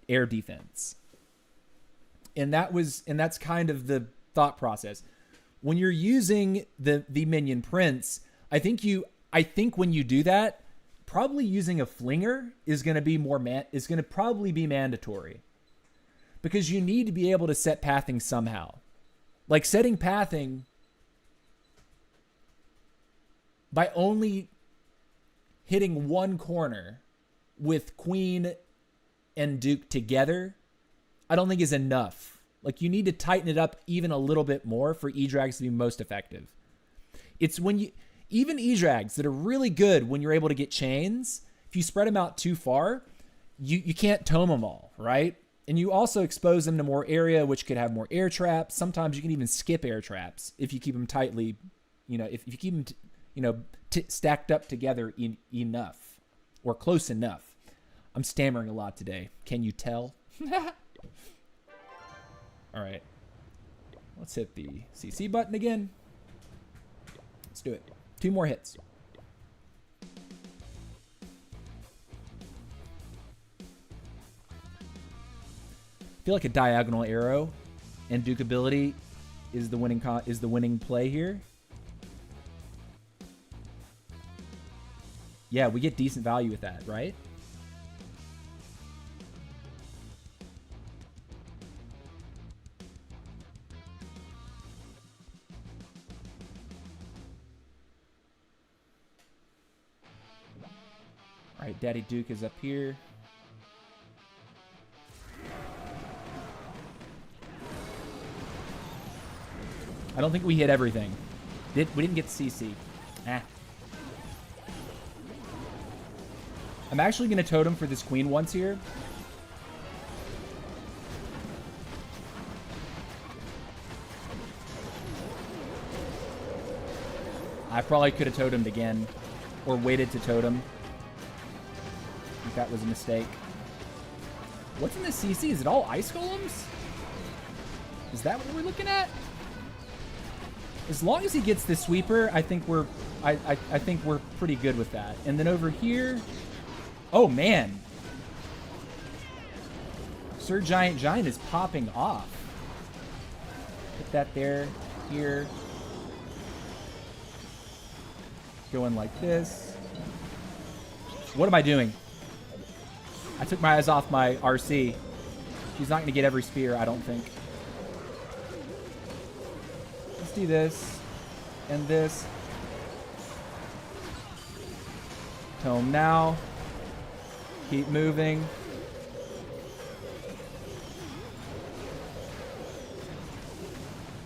air defense. And that's kind of the thought process. When you're using the minion prince, I think when you do that, probably using a flinger is going to probably be mandatory. Because you need to be able to set pathing somehow. Like setting pathing by only hitting one corner with Queen and Duke together, I don't think is enough. Like, you need to tighten it up even a little bit more for E-Drags to be most effective. It's when even E-Drags that are really good when you're able to get chains, if you spread them out too far, you can't tome them all, right? And you also expose them to more area, which could have more air traps. Sometimes you can even skip air traps if you keep them tightly, if you keep them, stacked up together enough or close enough. I'm stammering a lot today. Can you tell? All right. Let's hit the CC button again. Let's do it. 2 more hits. I feel like a diagonal arrow and Duke ability is the winning play here. Yeah, we get decent value with that, right? All right, Daddy Duke is up here. I don't think we hit everything. We didn't get CC. I'm actually going to totem for this Queen once here. I probably could have totemed again or waited to totem. I think that was a mistake. What's in the CC? Is it all ice golems? Is that what we're looking at? As long as he gets the sweeper, I think we're pretty good with that. And then over here, oh man, Sir Giant Giant is popping off. Put that there, here. Going like this. What am I doing? I took my eyes off my RC. She's not going to get every spear, I don't think. Let's do this and this. Tome now. Keep moving.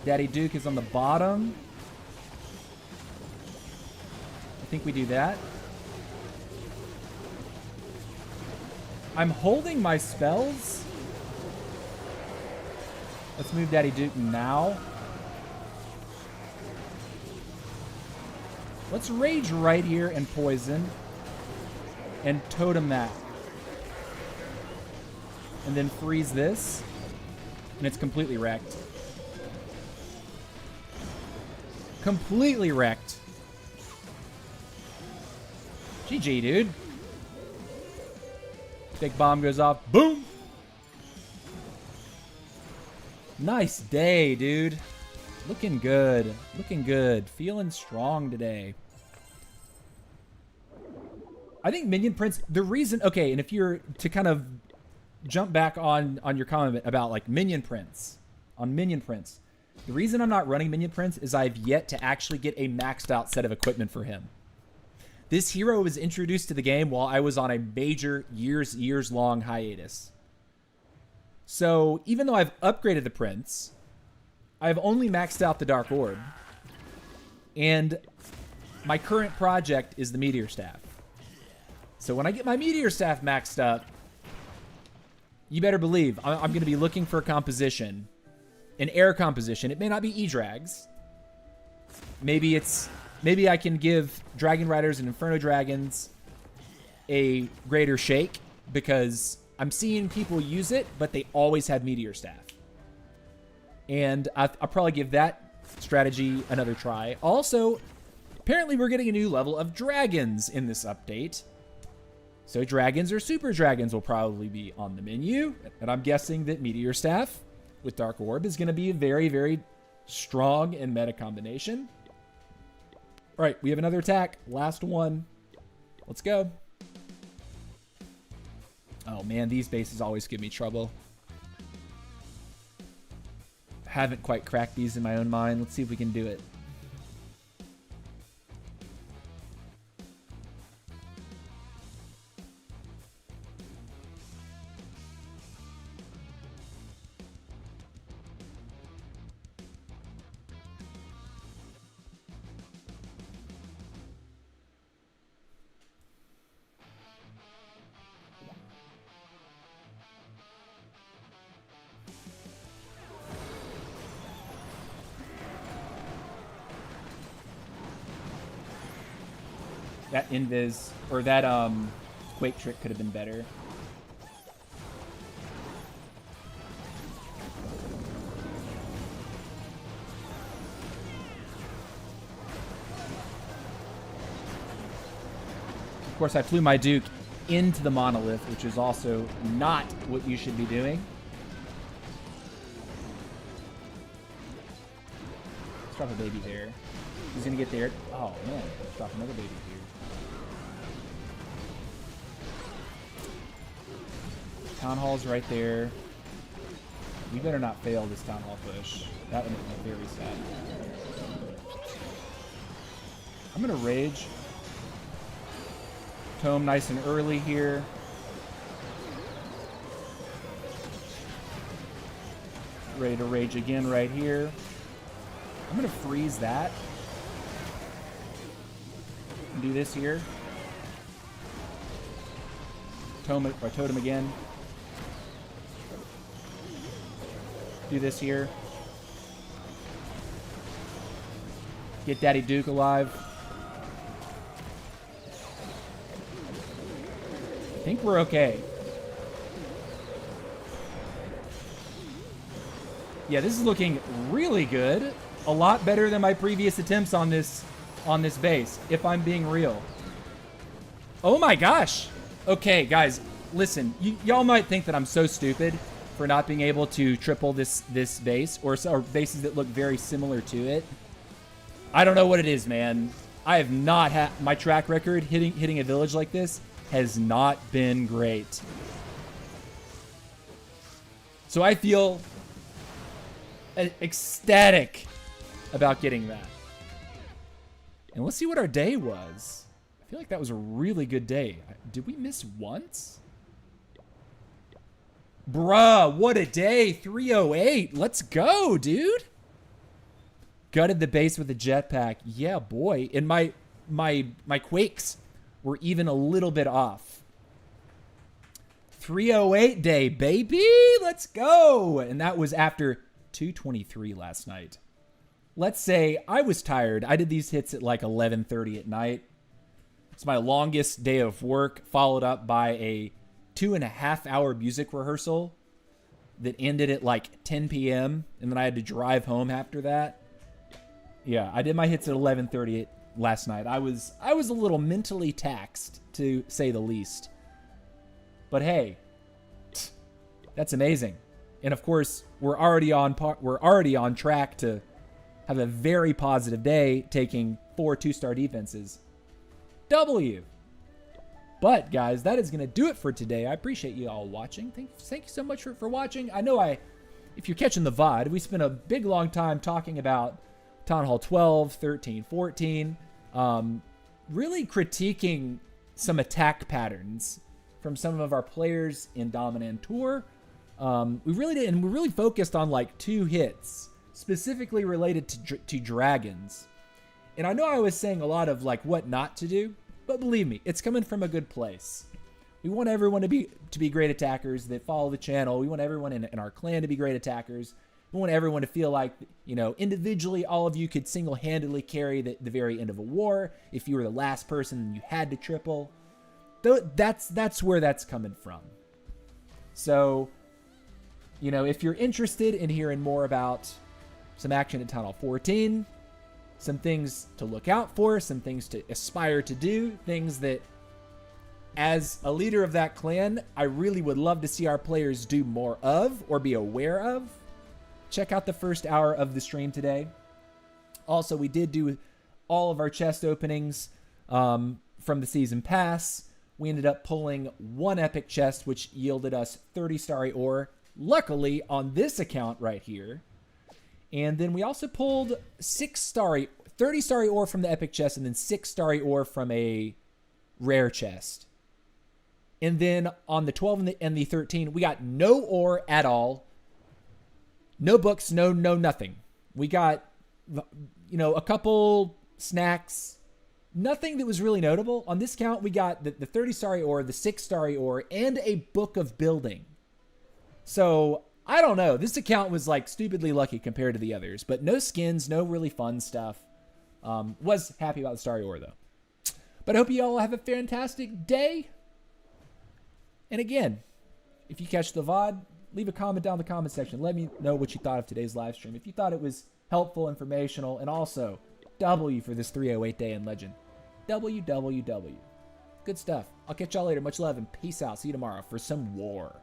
Daddy Duke is on the bottom. I think we do that. I'm holding my spells. Let's move Daddy Duke now. Let's rage right here and poison. And totem that. And then freeze this. And it's completely wrecked. Completely wrecked. GG, dude. Big bomb goes off. Boom! Nice day, dude. Looking good. Looking good. Feeling strong today. I think Minion Prince, the reason... Okay, and if you're to kind of jump back on your comment about, like, Minion Prince. On Minion Prince. The reason I'm not running Minion Prince is I've yet to actually get a maxed out set of equipment for him. This hero was introduced to the game while I was on a major years long hiatus. So even though I've upgraded the Prince, I've only maxed out the Dark Orb. And my current project is the Meteor Staff. So when I get my Meteor Staff maxed up, you better believe I'm going to be looking for a composition. An air composition. It may not be E-Drags. Maybe I can give Dragon Riders and Inferno Dragons a greater shake because I'm seeing people use it, but they always have Meteor Staff. And I'll probably give that strategy another try. Also, apparently we're getting a new level of dragons in this update. So dragons or super dragons will probably be on the menu. And I'm guessing that Meteor Staff with Dark Orb is going to be a very, very strong and meta combination. All right, we have another attack. Last one. Let's go. Oh, man, these bases always give me trouble. Haven't quite cracked these in my own mind. Let's see if we can do it. That invis, or that quake trick could have been better. Of course, I flew my Duke into the monolith, which is also not what you should be doing. Let's drop a baby there. He's gonna get there. Oh man, let's drop another baby here. Town Hall's right there. We better not fail this Town Hall push. That would make me very sad. I'm gonna rage. Tome nice and early here. Ready to rage again right here. I'm gonna freeze that. And do this here. Totem again. Do this here. Get Daddy Duke alive. I think we're okay. Yeah, this is looking really good. A lot better than my previous attempts on this base, if I'm being real. Oh my gosh. Okay, guys, listen. Y'all might think that I'm so stupid for not being able to triple this base or bases that look very similar to it. I don't know what it is, man. I have not had my track record hitting a village like this has not been great. So I feel ecstatic about getting that. And let's see what our day was. I feel like that was a really good day. Did we miss once? Bruh, what a day. 308. Let's go, dude. Gutted the base with a jetpack. Yeah, boy. And my quakes were even a little bit off. 308 day, baby. Let's go. And that was after 223 last night. Let's say I was tired. I did these hits at like 11:30 at night. It's my longest day of work, followed up by a 2.5-hour music rehearsal that ended at like 10 p.m. And then I had to drive home after that. Yeah, I did my hits at 11:30 last night. I was a little mentally taxed, to say the least. But hey, that's amazing. And of course, we're already on track to have a very positive day, taking 4 2-star defenses. W. But guys, that is going to do it for today. I appreciate you all watching. Thank you so much for watching. I know if you're catching the VOD, we spent a big long time talking about Town Hall 12, 13, 14, really critiquing some attack patterns from some of our players in Dominant Tour. We really did, and we really focused on like 2 hits specifically related to dragons. And I know I was saying a lot of like what not to do, but believe me, it's coming from a good place. We want everyone to be great attackers that follow the channel. We want everyone in our clan to be great attackers. We want everyone to feel like, you know, individually, all of you could single-handedly carry the very end of a war. If you were the last person and you had to triple, that's where that's coming from. So, you know, if you're interested in hearing more about some action at Town Hall 14, some things to look out for, some things to aspire to do, things that, as a leader of that clan, I really would love to see our players do more of or be aware of, check out the first hour of the stream today. Also, we did do all of our chest openings from the season pass. We ended up pulling 1 epic chest, which yielded us 30 starry ore, luckily on this account right here. And then we also pulled 30 starry ore from the epic chest, and then 6 starry ore from a rare chest. And then on the 12 and the 13, we got no ore at all. No books, no nothing. We got, you know, a couple snacks. Nothing that was really notable. On this count, we got the 30 starry ore, the 6 starry ore, and a book of building. So, I don't know. This account was like stupidly lucky compared to the others. But no skins, no really fun stuff. Was happy about the starry ore though. But I hope you all have a fantastic day. And again, if you catch the VOD, leave a comment down in the comment section. Let me know what you thought of today's live stream. If you thought it was helpful, informational, and also W for this 308 day in Legend. WWW. Good stuff. I'll catch y'all later. Much love and peace out. See you tomorrow for some war.